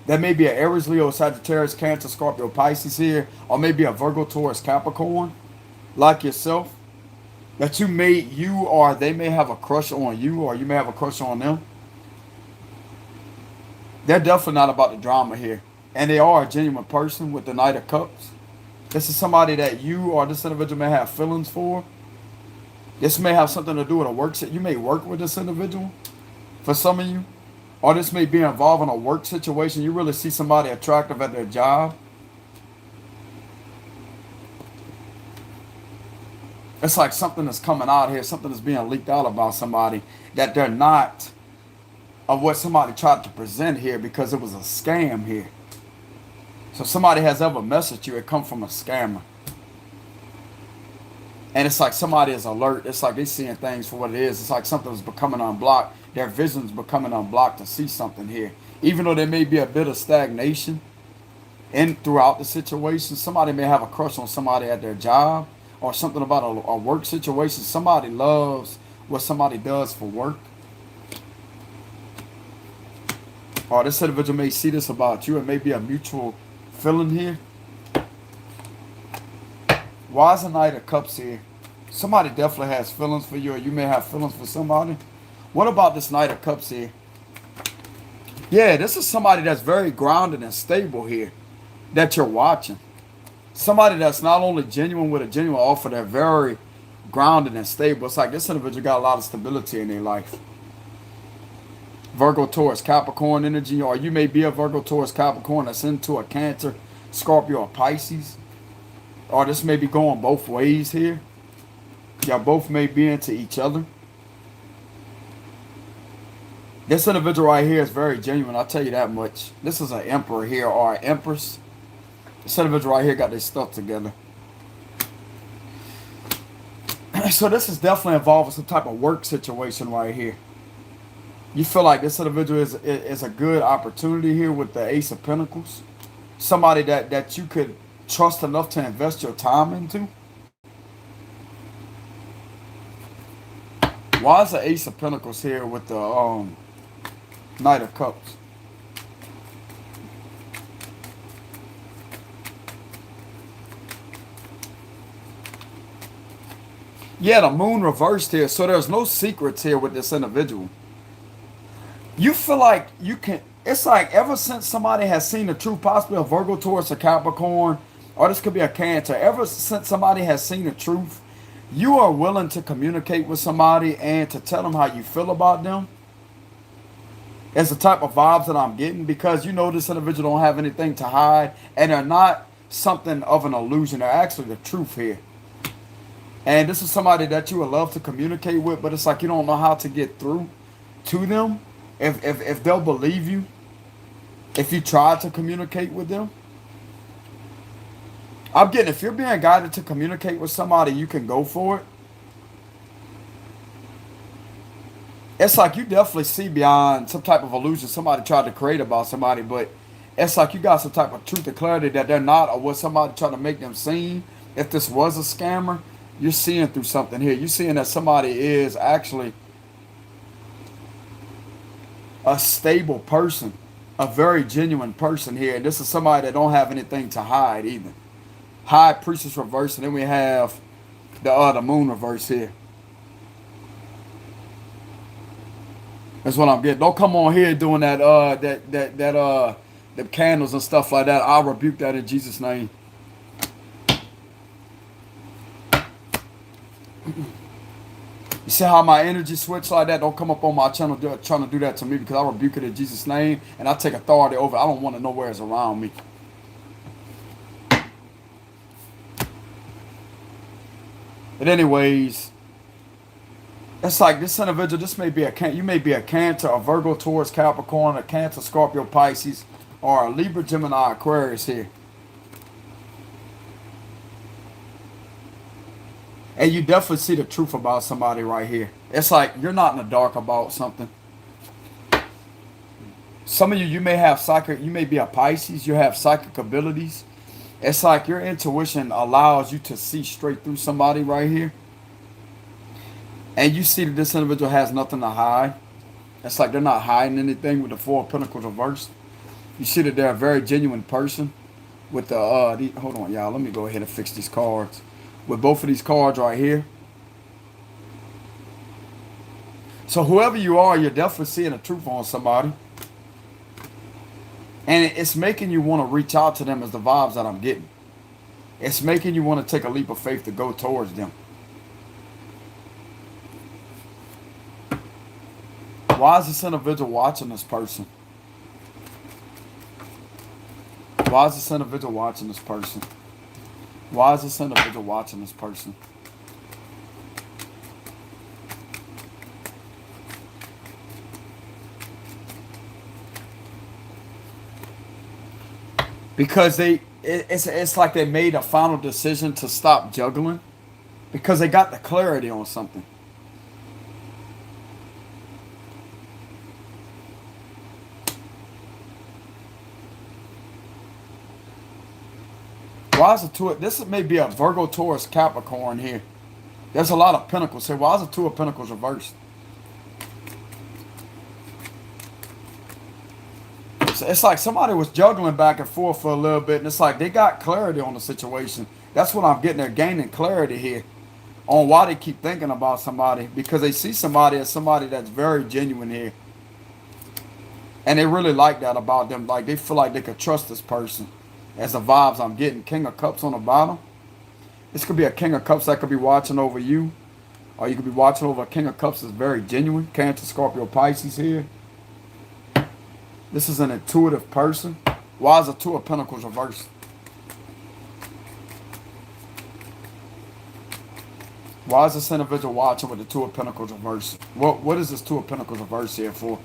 That may be an Aries, Leo, Sagittarius, Cancer, Scorpio, Pisces here, or maybe a Virgo, Taurus, Capricorn, like yourself. That you or they may have a crush on you, or you may have a crush on them. They're definitely not about the drama here. And they are a genuine person with the Knight of Cups. This is somebody that you or this individual may have feelings for. This may have something to do with a work set. You may work with this individual for some of you. Or this may be involved in a work situation. You really see somebody attractive at their job. It's like something is coming out here. Something is being leaked out about somebody that they're not of what somebody tried to present here because it was a scam here. So if somebody has ever messaged you, it come from a scammer. And it's like somebody is alert. It's like they seeing things for what it is. It's like something is becoming unblocked. Their vision's becoming unblocked to see something here. Even though there may be a bit of stagnation throughout the situation. Somebody may have a crush on somebody at their job. Or something about a work situation. Somebody loves what somebody does for work. Or this individual may see this about you. It may be a mutual feeling here. Why is the Knight of Cups here? Somebody definitely has feelings for you, or you may have feelings for somebody. What about this Knight of Cups here? Yeah, this is somebody that's very grounded and stable here that you're watching. Somebody that's not only genuine with a genuine offer, they're very grounded and stable. It's like this individual got a lot of stability in their life. Virgo, Taurus, Capricorn energy, or you may be a Virgo, Taurus, Capricorn that's into a Cancer, Scorpio, or Pisces. Or this may be going both ways here. Y'all both may be into each other. This individual right here is very genuine, I'll tell you that much. This is an Emperor here, or an Empress. This individual right here got their stuff together. So this is definitely involved with some type of work situation right here. You feel like this individual is a good opportunity here with the Ace of Pentacles. Somebody that you could trust enough to invest your time into. Why is the Ace of Pentacles here with the Knight of Cups? Yeah, the Moon reversed here, so there's no secrets here with this individual. You feel like you can, it's like ever since somebody has seen the truth, possibly a Virgo, Taurus, or Capricorn, or this could be a Cancer, ever since somebody has seen the truth, you are willing to communicate with somebody and to tell them how you feel about them. It's the type of vibes that I'm getting, because you know this individual don't have anything to hide, and they're not something of an illusion. They're actually the truth here. And this is somebody that you would love to communicate with, but it's like you don't know how to get through to them. If they'll believe you, if you try to communicate with them. I'm getting, if you're being guided to communicate with somebody, you can go for it. It's like you definitely see beyond some type of illusion somebody tried to create about somebody, but It's like you got some type of truth and clarity that they're not, or what somebody trying to make them seem. If this was a scammer, you're seeing through something here. You're seeing that somebody is actually a stable person, a very genuine person here. And this is somebody that don't have anything to hide either. High Priestess reverse, and then we have the Moon reverse here. That's what I'm getting. Don't come on here doing that the candles and stuff like that. I'll rebuke that in Jesus' name. You see how my energy switch like that? Don't come up on my channel trying to do that to me, because I rebuke it in Jesus' name and I take authority over it. I don't want to know where it's around me. But anyways, it's like this individual, this may be you may be a Cancer, a Virgo, Taurus, Capricorn, a Cancer, Scorpio, Pisces, or a Libra, Gemini, Aquarius here. And you definitely see the truth about somebody right here. It's like you're not in the dark about something. Some of you may have psychic, you may be a Pisces, you have psychic abilities. It's like your intuition allows you to see straight through somebody right here. And you see that this individual has nothing to hide. It's like they're not hiding anything with the Four of Pentacles reversed. You see that they're a very genuine person with the, hold on, y'all. Let me go ahead and fix these cards. With both of these cards right here. So whoever you are, you're definitely seeing the truth on somebody. And it's making you want to reach out to them, as the vibes that I'm getting. It's making you want to take a leap of faith to go towards them. Why is this individual watching this person? Why is this individual watching this person? Why is this individual watching this person? Because it's like they made a final decision to stop juggling, because they got the clarity on something. Why is the two? This may be a Virgo, Taurus, Capricorn here. There's a lot of Pentacles here. Why is the Two of Pentacles reversed? It's like somebody was juggling back and forth for a little bit, and it's like they got clarity on the situation. That's what I'm getting. They're gaining clarity here on why they keep thinking about somebody, because they see somebody as somebody that's very genuine here. And they really like that about them. Like they feel like they could trust this person. As the vibes I'm getting. King of Cups on the bottom. This could be a King of Cups that could be watching over you. Or you could be watching over a King of Cups that's very genuine. Cancer, Scorpio, Pisces here. This is an intuitive person. Why is the Two of Pentacles reversed? Why is this individual watching with the Two of Pentacles reversed? What is this Two of Pentacles reversed here for?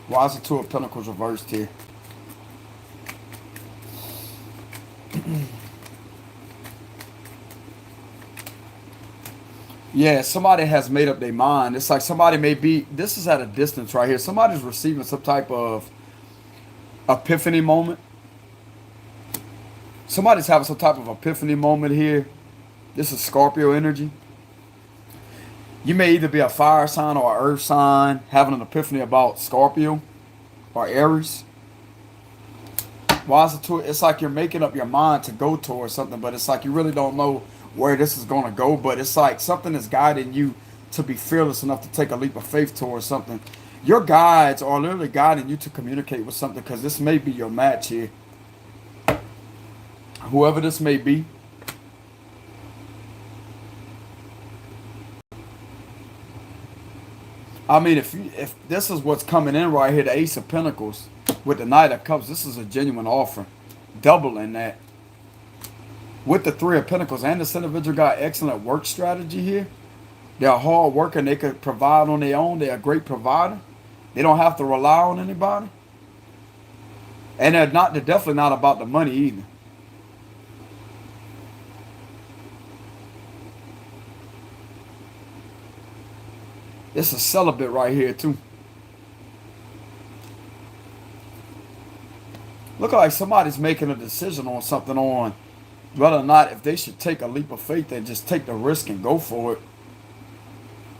Why is the Two of Pentacles reversed here? Yeah, somebody has made up their mind. It's like somebody may be, this is at a distance right here. Somebody's receiving some type of epiphany moment. Somebody's having some type of epiphany moment here. This is Scorpio energy. You may either be a fire sign or an earth sign having an epiphany about Scorpio or Aries. Why is it to? It's like you're making up your mind to go towards something, but it's like you really don't know where this is going to go. But it's like something is guiding you to be fearless enough to take a leap of faith towards something. Your guides are literally guiding you to communicate with something, because this may be your match here. Whoever this may be. I mean, if this is what's coming in right here, the Ace of Pentacles with the Knight of Cups, this is a genuine offer. Doubling that. With the Three of Pentacles, and this individual got excellent work strategy here. They're hard working. They could provide on their own. They're a great provider. They don't have to rely on anybody. And they're definitely not about the money either. It's a celibate right here too. Look like somebody's making a decision on something, on whether or not if they should take a leap of faith and just take the risk and go for it.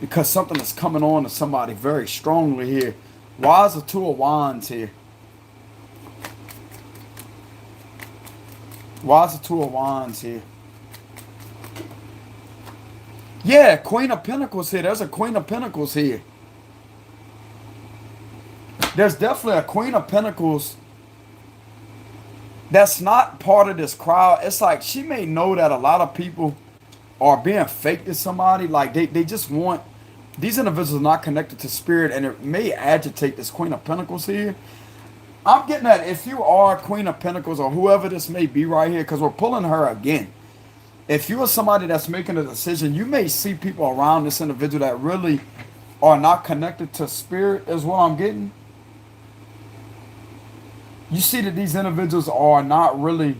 Because something is coming on to somebody very strongly here. Why is the Two of Wands here? Why is the Two of Wands here? Yeah, Queen of Pentacles here. There's a Queen of Pentacles here. There's definitely a Queen of Pentacles that's not part of this crowd. It's like she may know that a lot of people are being fake to somebody. Like they just want, these individuals are not connected to spirit, and it may agitate this Queen of Pentacles here. I'm getting at, if you are Queen of Pentacles or whoever this may be right here, because we're pulling her again. If you are somebody that's making a decision, you may see people around this individual that really are not connected to spirit, is what I'm getting. You see that these individuals are not really,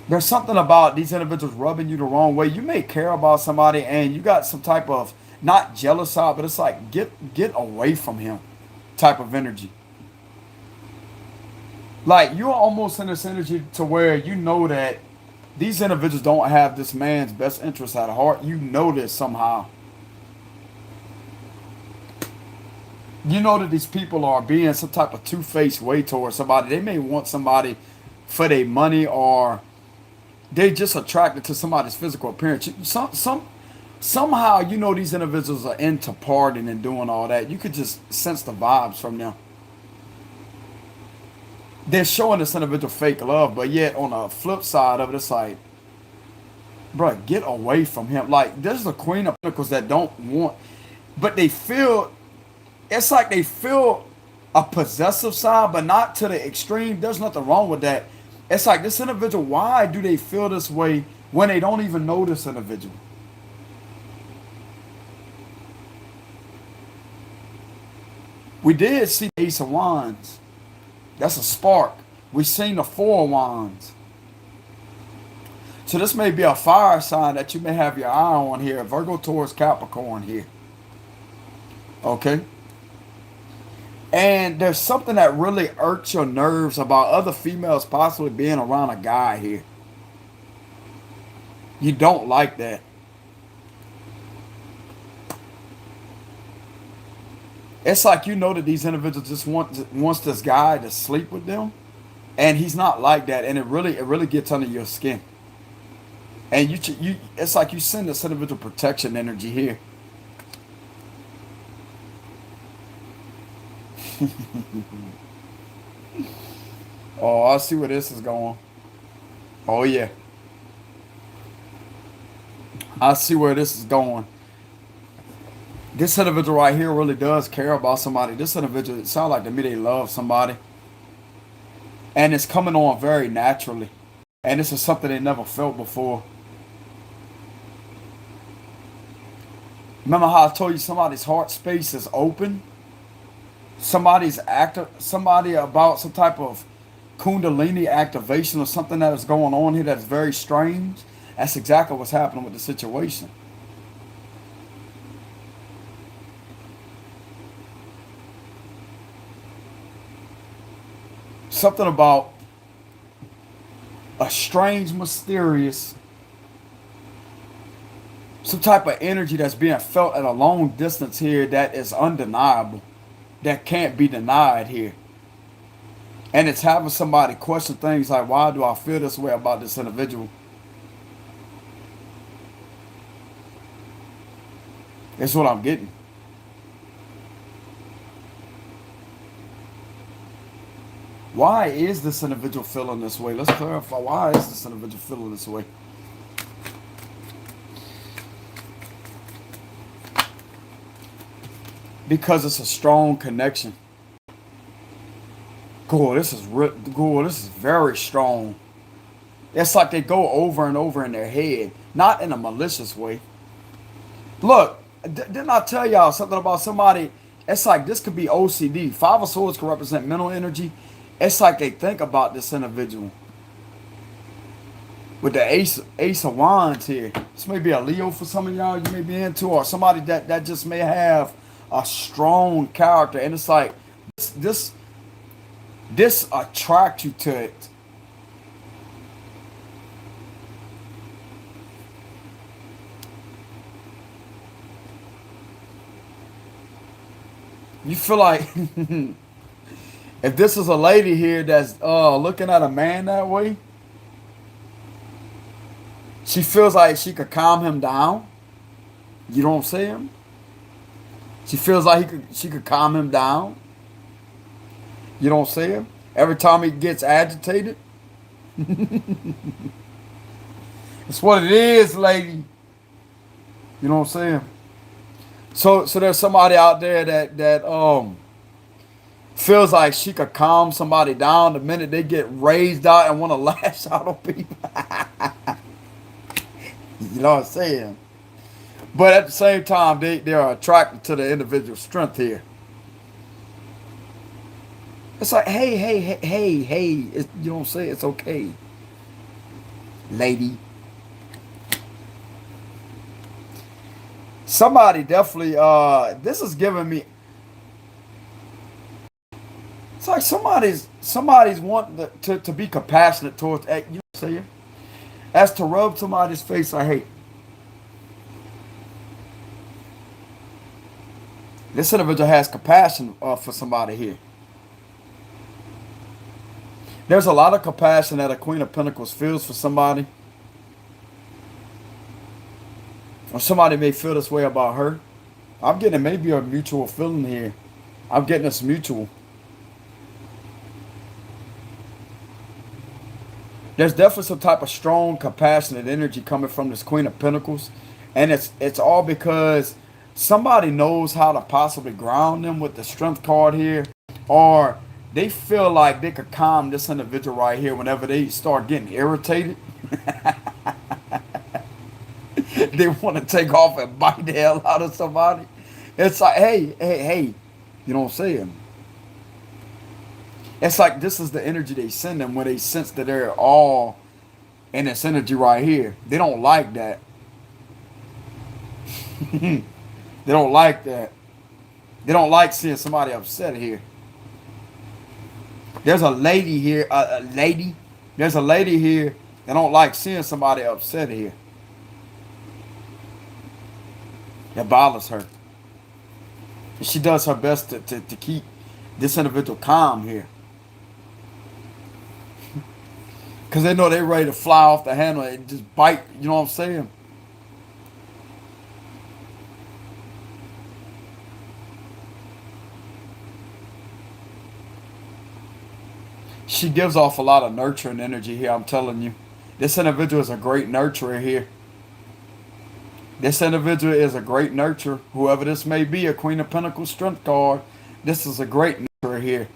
there's something about these individuals rubbing you the wrong way. You may care about somebody and you got some type of, not jealous side, but it's like, get away from him type of energy. Like you're almost in this energy to where you know that these individuals don't have this man's best interest at heart. You know this somehow. You know that these people are being some type of two-faced way towards somebody. They may want somebody for their money, or they just attracted to somebody's physical appearance. Somehow you know these individuals are into partying and doing all that. You could just sense the vibes from them. They're showing this individual fake love, but yet on the flip side of it, it's like, bro, get away from him. Like, there's the Queen of Pentacles that don't want, but they feel, it's like they feel a possessive side, but not to the extreme. There's nothing wrong with that. It's like this individual, why do they feel this way when they don't even know this individual? We did see the Ace of Wands. That's a spark. We've seen the Four of Wands. So this may be a fire sign that you may have your eye on here. Virgo, Taurus, Capricorn here. Okay. And there's something that really irks your nerves about other females possibly being around a guy here. You don't like that. It's like you know that these individuals just wants this guy to sleep with them, and he's not like that, and it really gets under your skin. And it's like you send this individual protection energy here. Oh, I see where this is going. Oh yeah, I see where this is going. This individual right here really does care about somebody. This individual, it sounds like to me they love somebody. And it's coming on very naturally. And this is something they never felt before. Remember how I told you somebody's heart space is open? Somebody about some type of Kundalini activation or something that is going on here that's very strange. That's exactly what's happening with the situation. Something about a strange, mysterious, some type of energy that's being felt at a long distance here that is undeniable, that can't be denied here. And it's having somebody question things like, why do I feel this way about this individual? That's what I'm getting. Why is this individual feeling this way? Let's clarify. Why is this individual feeling this way? Because it's a strong connection. Cool. This is very strong. It's like they go over and over in their head, not in a malicious way. Look, didn't I tell y'all something about somebody? It's like this could be OCD. Five of Swords can represent mental energy. It's like they think about this individual. with the ace of wands here. This may be a Leo for some of y'all you may be into, or somebody that just may have a strong character, and it's like this attract you to it. You feel like if this is a lady here that's looking at a man that way, she feels like she could calm him down. You know what I'm saying? She feels like she could calm him down. You know what I'm saying? Every time he gets agitated. It's what it is, lady. You know what I'm saying? So there's somebody out there that feels like she could calm somebody down the minute they get raised out and want to lash out on people. You know what I'm saying? But at the same time, they are attracted to the individual strength here. It's like, hey. You know what I'm saying? It's okay, lady. Somebody definitely, this is giving me, it's like somebody's wanting to be compassionate towards, you know what I'm saying? As to rub somebody's face I hate. This individual has compassion for somebody here. There's a lot of compassion that a Queen of Pentacles feels for somebody. Or somebody may feel this way about her. I'm getting maybe a mutual feeling here. I'm getting this mutual. There's definitely some type of strong, compassionate energy coming from this Queen of Pentacles. And it's all because somebody knows how to possibly ground them with the Strength card here. Or they feel like they could calm this individual right here whenever they start getting irritated. They want to take off and bite the hell out of somebody. It's like, hey. You know what I'm saying? It's like this is the energy they send them when they sense that they're all in this energy right here. They don't like that. They don't like that. They don't like seeing somebody upset here. There's a lady here, There's a lady here that don't like seeing somebody upset here. It bothers her. And she does her best to keep this individual calm here. Because they know they're ready to fly off the handle and just bite, you know what I'm saying? She gives off a lot of nurturing energy here, I'm telling you. This individual is a great nurturer here. This individual is a great nurturer. Whoever this may be, a Queen of Pentacles Strength card, this is a great nurturer here.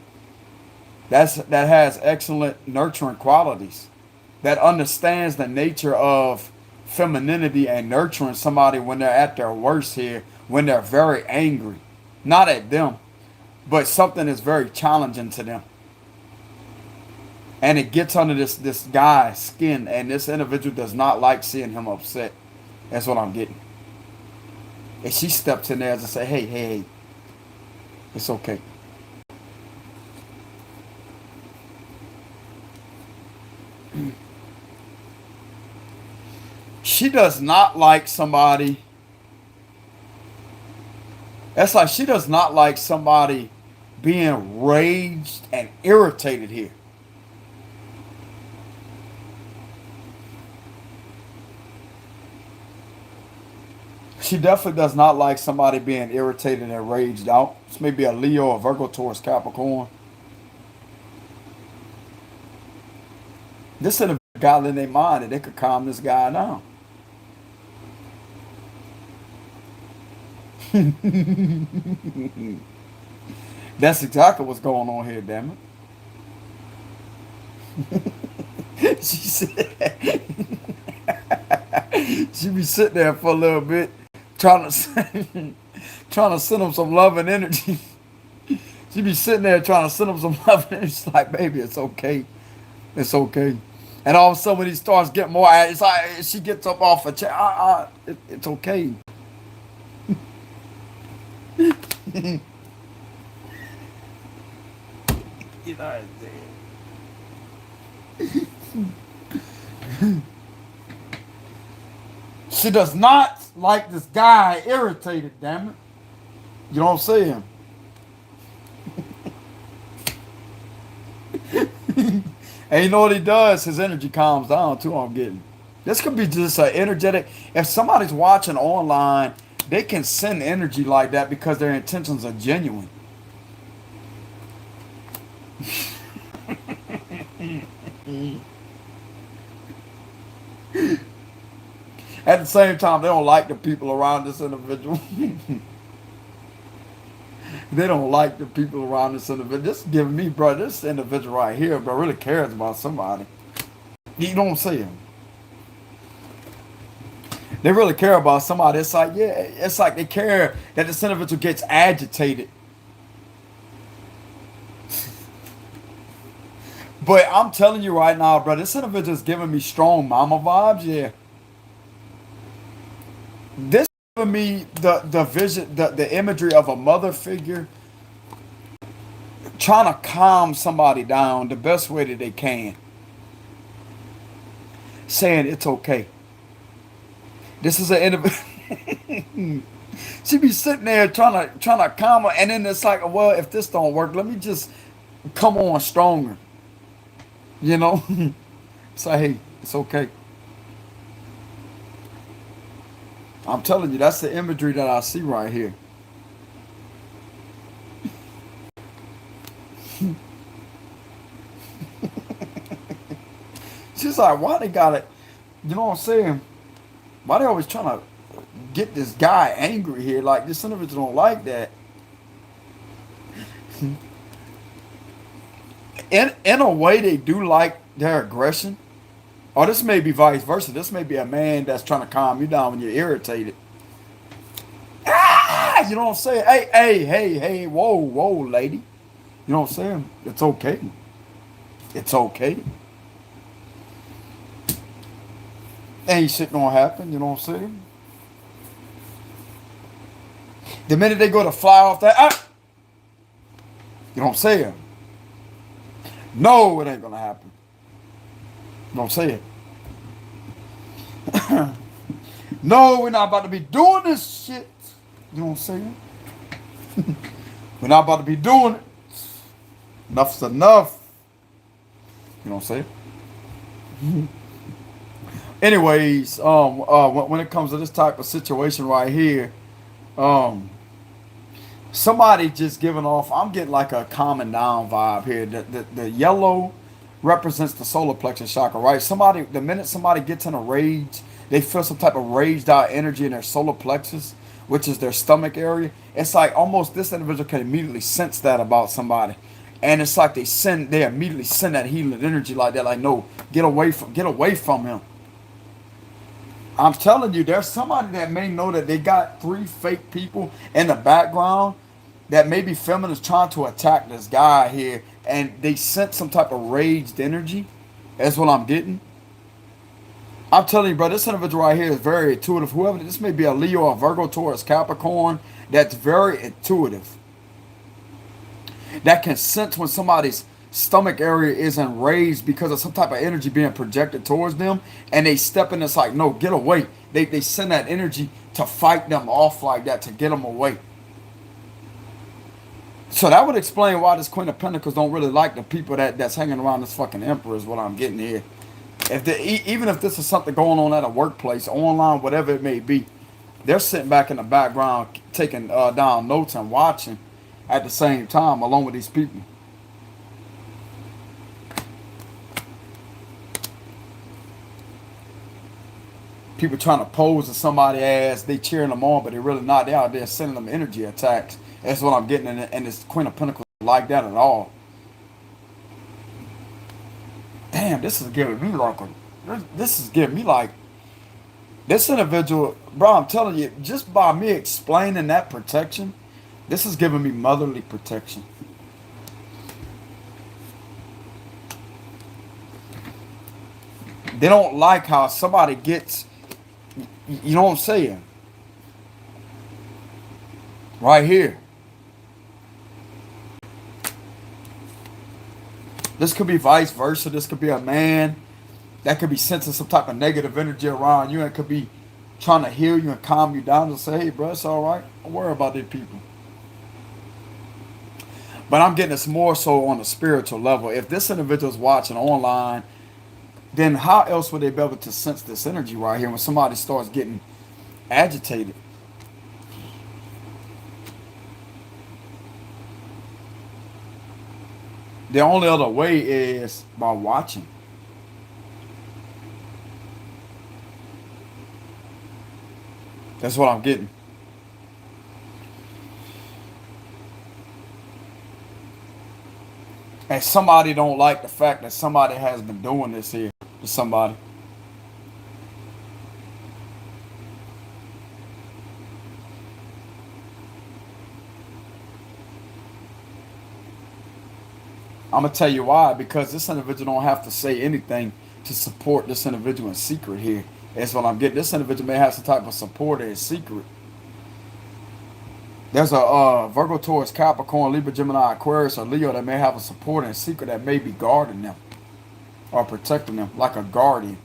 That has excellent nurturing qualities. That understands the nature of femininity and nurturing somebody when they're at their worst here, when they're very angry. Not at them, but something is very challenging to them. And it gets under this guy's skin, and this individual does not like seeing him upset. That's what I'm getting. And she steps in there and say, hey, it's okay. She does not like somebody. That's like she does not like somebody being raged and irritated here. She definitely does not like somebody being irritated and raged out. This may be a Leo, a Virgo, Taurus, Capricorn. This is a guy in their mind that they could calm this guy down. That's exactly what's going on here, damn it. She said, she be sitting there for a little bit, trying to send him some love and energy. She be sitting there trying to send him some love and energy. She's like, baby, it's okay. It's okay. And all of a sudden, when he starts getting more, it's like she gets up off a chair. It's okay. You know what I'm saying? She does not like this guy irritated, damn it. You know what I'm saying? And you know what he does? His energy calms down too, I'm getting. This could be just an energetic. If somebody's watching online, they can send energy like that because their intentions are genuine. At the same time, they don't like the people around this individual. They don't like the people around this individual. This is giving me, bro, this individual right here, bro, really cares about somebody. You know what I'm saying? They really care about somebody. It's like, yeah, it's like they care that this individual gets agitated. But I'm telling you right now, bro, this individual is giving me strong mama vibes, yeah. This giving me the vision, the imagery of a mother figure trying to calm somebody down the best way that they can. Saying it's okay. This is an individual. She be sitting there trying to calm her, and then it's like, well, if this don't work, let me just come on stronger. You know? Say, hey, it's okay. I'm telling you, that's the imagery that I see right here. She's like, why they got it? You know what I'm saying? Why they always trying to get this guy angry here? Like, this individual don't like that. In a way, they do like their aggression. Or this may be vice versa. This may be a man that's trying to calm you down when you're irritated. Ah, you know what I'm saying? Hey, whoa, lady. You know what I'm saying? It's okay. It's okay. Ain't shit gonna happen, you know what I'm saying? The minute they go to fly off that, you know what I'm saying? No, it ain't gonna happen. You know what I'm saying? No, we're not about to be doing this shit. You know what I'm saying? We're not about to be doing it. Enough's enough. You know what I'm saying? Anyways, when it comes to this type of situation right here, somebody just giving off, I'm getting like a calming down vibe here. The yellow represents the solar plexus chakra, right? Somebody, the minute somebody gets in a rage, they feel some type of raged out energy in their solar plexus, which is their stomach area. It's like almost this individual can immediately sense that about somebody. And it's like they immediately send that healing energy like that, like, no, get away from him. I'm telling you, there's somebody that may know that they got 3 fake people in the background that maybe feminists trying to attack this guy here, and they sent some type of raged energy. That's what I'm getting. I'm telling you, bro, this individual right here is very intuitive. Whoever, this may be a Leo, a Virgo, Taurus, Capricorn, that's very intuitive. That can sense when somebody's stomach area is enraged because of some type of energy being projected towards them, and they step in. It's like, no, get away. They send that energy to fight them off like that, to get them away. So that would explain why this Queen of Pentacles don't really like the people that's hanging around this fucking Emperor, is what I'm getting here. Even if this is something going on at a workplace, online, whatever it may be, they're sitting back in the background taking down notes and watching at the same time along with these people. People trying to pose to somebody as they cheering them on, but they're really not. They out there sending them energy attacks. That's what I'm getting, and this Queen of Pentacles like that at all. Damn, this is giving me like this individual, bro. I'm telling you, just by me explaining that protection, this is giving me motherly protection. They don't like how somebody gets, you know what I'm saying? Right here. This could be vice versa. This could be a man that could be sensing some type of negative energy around you and could be trying to heal you and calm you down and say, hey, bro, it's all right. Don't worry about these people. But I'm getting this more so on a spiritual level. If this individual's watching online, then how else would they be able to sense this energy right here when somebody starts getting agitated? The only other way is by watching. That's what I'm getting. And somebody don't like the fact that somebody has been doing this here to somebody. I'm gonna tell you why. Because this individual don't have to say anything to support this individual in secret here. That's what I'm getting. This individual may have some type of support in secret. There's a Virgo, Taurus, Capricorn, Libra, Gemini, Aquarius, or Leo that may have a support in secret that may be guarding them or protecting them like a guardian.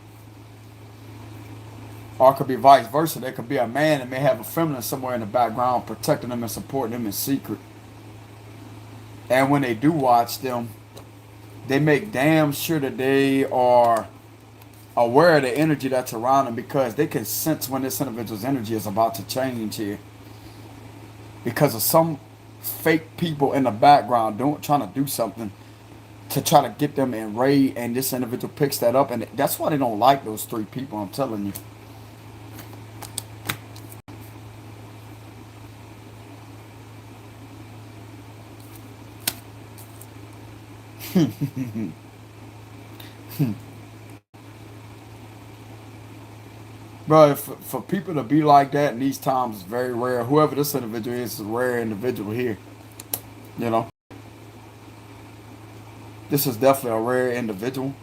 Or it could be vice versa. There could be a man that may have a feminine somewhere in the background protecting them and supporting them in secret. And when they do watch them, they make damn sure that they are aware of the energy that's around them because they can sense when this individual's energy is about to change here. Because of some fake people in the background trying to do something to try to get them enraged, and this individual picks that up, and that's why they don't like those three people, I'm telling you. Bro, for people to be like that in these times is very rare. Whoever this individual is a rare individual here. You know, this is definitely a rare individual.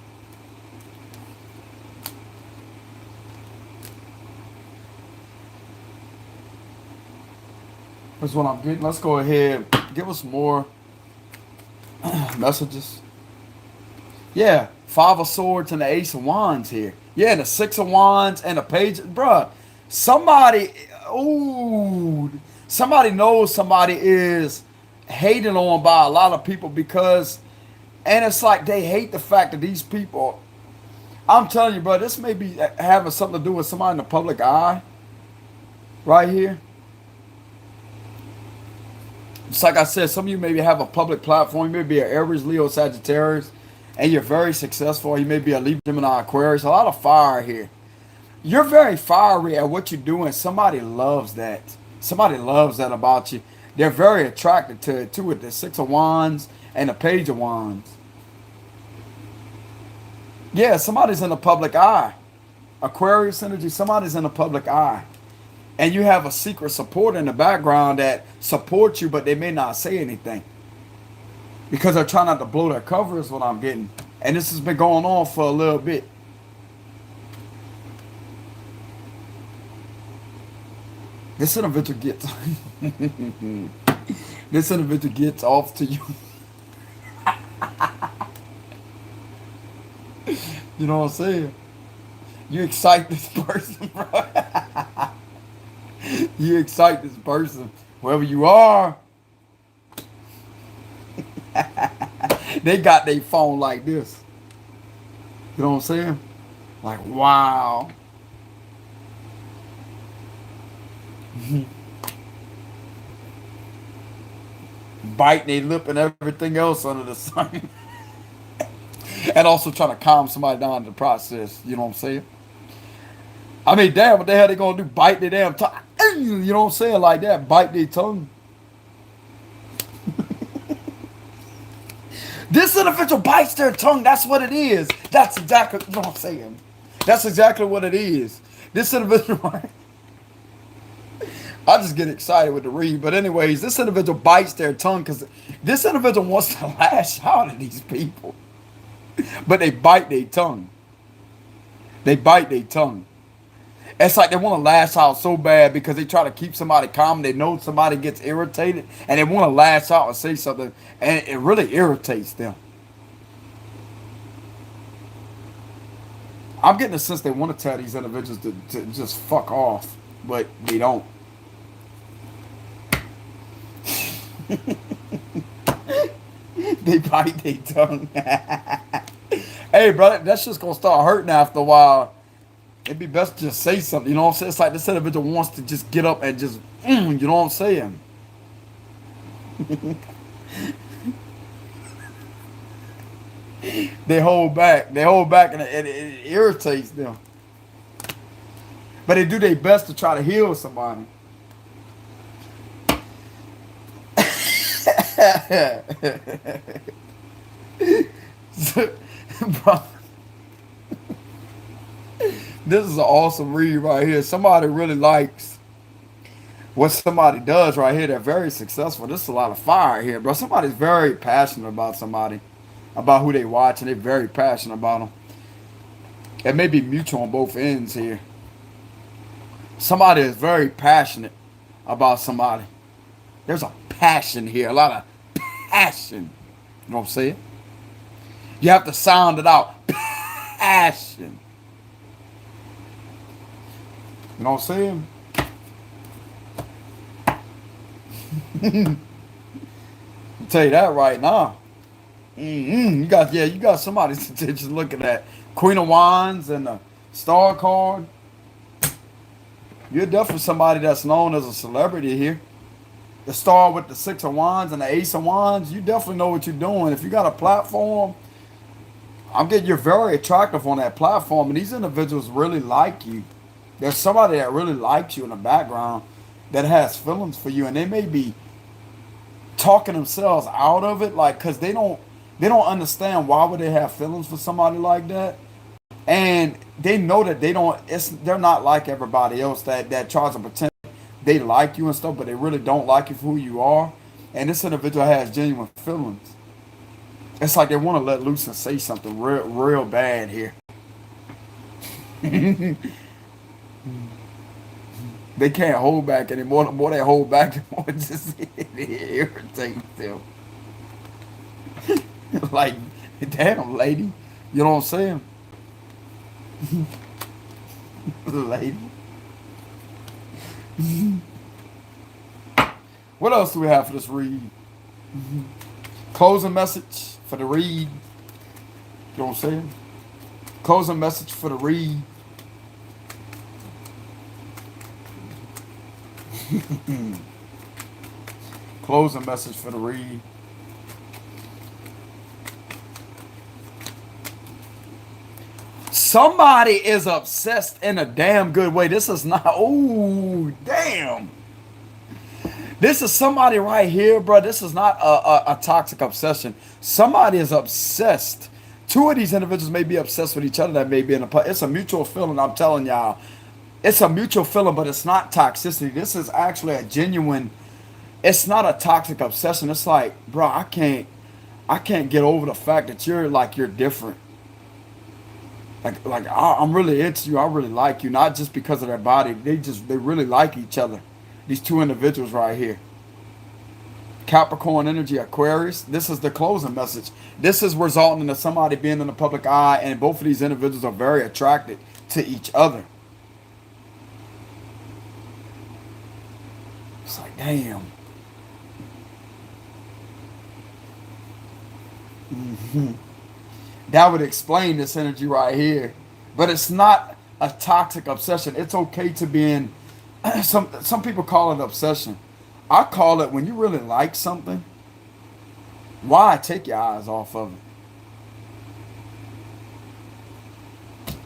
That's what I'm getting. Let's go ahead. Give us more messages. Yeah, Five of Swords and the Ace of Wands here. Yeah, the Six of Wands and the Page. Bruh, somebody, ooh, somebody knows somebody is hated on by a lot of people because, and it's like they hate the fact that these people, I'm telling you, bro, this may be having something to do with somebody in the public eye right here. It's like I said, some of you maybe have a public platform. You may be an Aries, Leo, Sagittarius, and you're very successful. You may be a Libra, Gemini, Aquarius. A lot of fire here. You're very fiery at what you're doing. Somebody loves that. Somebody loves that about you. They're very attracted to it too, with the Six of Wands and the Page of Wands. Yeah, somebody's in the public eye. Aquarius energy, somebody's in the public eye. And you have a secret support in the background that supports you, but they may not say anything. Because they're trying not to blow their cover is what I'm getting. And this has been going on for a little bit. This individual gets this individual gets off to you. You know what I'm saying? You excite this person, bro. You excite this person, whoever you are. They got their phone like this. You know what I'm saying? Like, wow. Biting their lip and everything else under the sun. And also trying to calm somebody down in the process. You know what I'm saying? I mean, damn, what the hell they gonna do? Bite their damn tongue? You know what I'm saying? Like that, bite their tongue. This individual bites their tongue. That's what it is. That's exactly what I'm saying. That's exactly what it is. This individual. I just get excited with the read. But anyways, this individual bites their tongue because this individual wants to lash out at these people. But they bite their tongue. They bite their tongue. It's like they want to lash out so bad because they try to keep somebody calm. They know somebody gets irritated and they want to lash out and say something, and it really irritates them. I'm getting the sense they want to tell these individuals to just fuck off, but they don't. They bite their tongue. Hey, brother, that's just gonna start hurting after a while. It'd be best to just say something. You know what I'm saying? It's like this individual wants to just get up and just, you know what I'm saying? They hold back. They hold back, and it irritates them. But they do their best to try to heal somebody. Bro, this is an awesome read right here. Somebody really likes what somebody does right here. They're very successful. This is a lot of fire here, bro. Somebody's very passionate about somebody, about who they watch, and they're very passionate about them. It may be mutual on both ends here. Somebody is very passionate about somebody. There's a passion here, a lot of passion. You know what I'm saying? You have to sound it out. Passion. You know what I'm saying? I'll tell you that right now. You got somebody's attention looking at Queen of Wands and the Star card. You're definitely somebody that's known as a celebrity here. The Star with the Six of Wands and the Ace of Wands, you definitely know what you're doing. If you got a platform, I'm getting you're very attractive on that platform, and these individuals really like you. There's somebody that really likes you in the background that has feelings for you, and they may be talking themselves out of it, like because they don't understand why would they have feelings for somebody like that, and they know that they're not like everybody else that tries to pretend they like you and stuff, but they really don't like you for who you are. And this individual has genuine feelings. It's like they want to let loose and say something real bad here. They can't hold back anymore. The more they hold back, the more it just irritates them. Like, damn, lady. You know what I'm saying? Lady. What else do we have for this read? Closing message for the read. You know what I'm saying? Closing message for the read. Closing message for the read. Somebody is obsessed in a damn good way. This is not, oh, damn. This is somebody right here, bro. This is not a toxic obsession. Somebody is obsessed. Two of these individuals may be obsessed with each other that may be in a, it's a mutual feeling, I'm telling y'all. It's a mutual feeling, but it's not toxicity. This is actually a genuine, it's not a toxic obsession. It's like, bro, I can't get over the fact that you're different. I'm really into you. I really like you, not just because of their body. They really like each other. These two individuals right here. Capricorn energy, Aquarius. This is the closing message. This is resulting in somebody being in the public eye, and both of these individuals are very attracted to each other. It's like, damn. That would explain this energy right here. But it's not a toxic obsession. It's okay to be in, some people call it obsession. I call it when you really like something, why take your eyes off of it?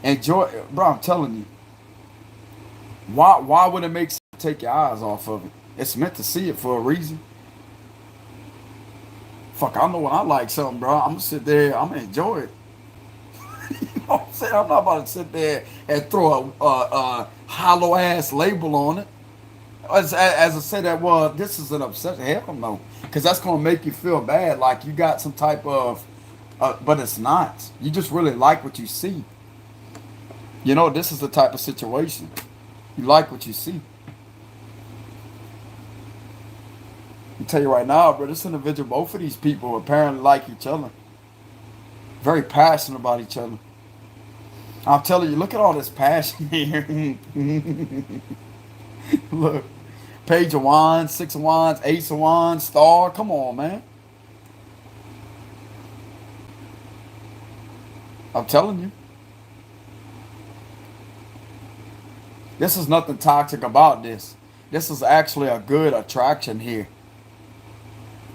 Enjoy, bro, I'm telling you. Why would it make sense to take your eyes off of it? It's meant to see it for a reason. Fuck, I know when I like something, bro, I'm gonna sit there, I'm gonna enjoy it. You know what I'm saying? I'm not about to sit there and throw a hollow ass label on it. As I say that, well, this is an obsession. Hell no. Because that's going to make you feel bad, like you got some type of, but it's not. You just really like what you see. You know, this is the type of situation. You like what you see. I tell you right now, bro, this individual, both of these people apparently like each other. Very passionate about each other. I'm telling you, look at all this passion here. Look. Page of Wands, Six of Wands, Ace of Wands, Star. Come on, man. I'm telling you. This is nothing toxic about this. This is actually a good attraction here.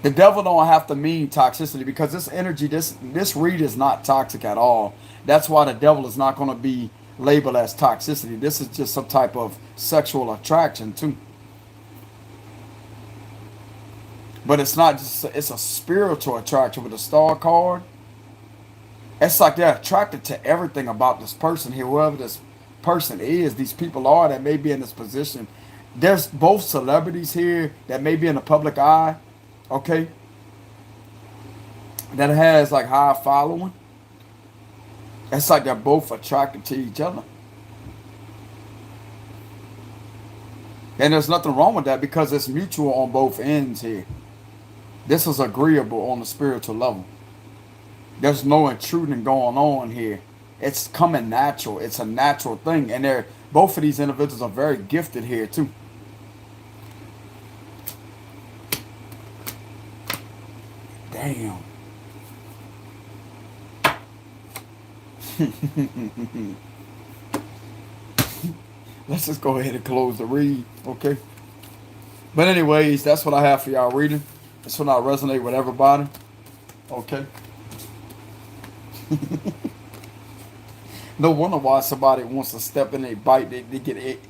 The devil don't have to mean toxicity because this energy, this read is not toxic at all. That's why the devil is not going to be labeled as toxicity. This is just some type of sexual attraction too. But it's not just, it's a spiritual attraction with the star card. It's like they're attracted to everything about this person here, whoever this person is, these people are that may be in this position. There's both celebrities here that may be in the public eye, okay, that has like high following. It's like they're both attracted to each other. And there's nothing wrong with that because it's mutual on both ends here. This is agreeable on the spiritual level. There's no intruding going on here. It's coming natural. It's a natural thing. And they're both of these individuals are very gifted here too. Damn. Let's just go ahead and close the read, okay? But anyways, that's what I have for y'all reading. This one I resonate with everybody. Okay. No wonder why somebody wants to step in a bite. They get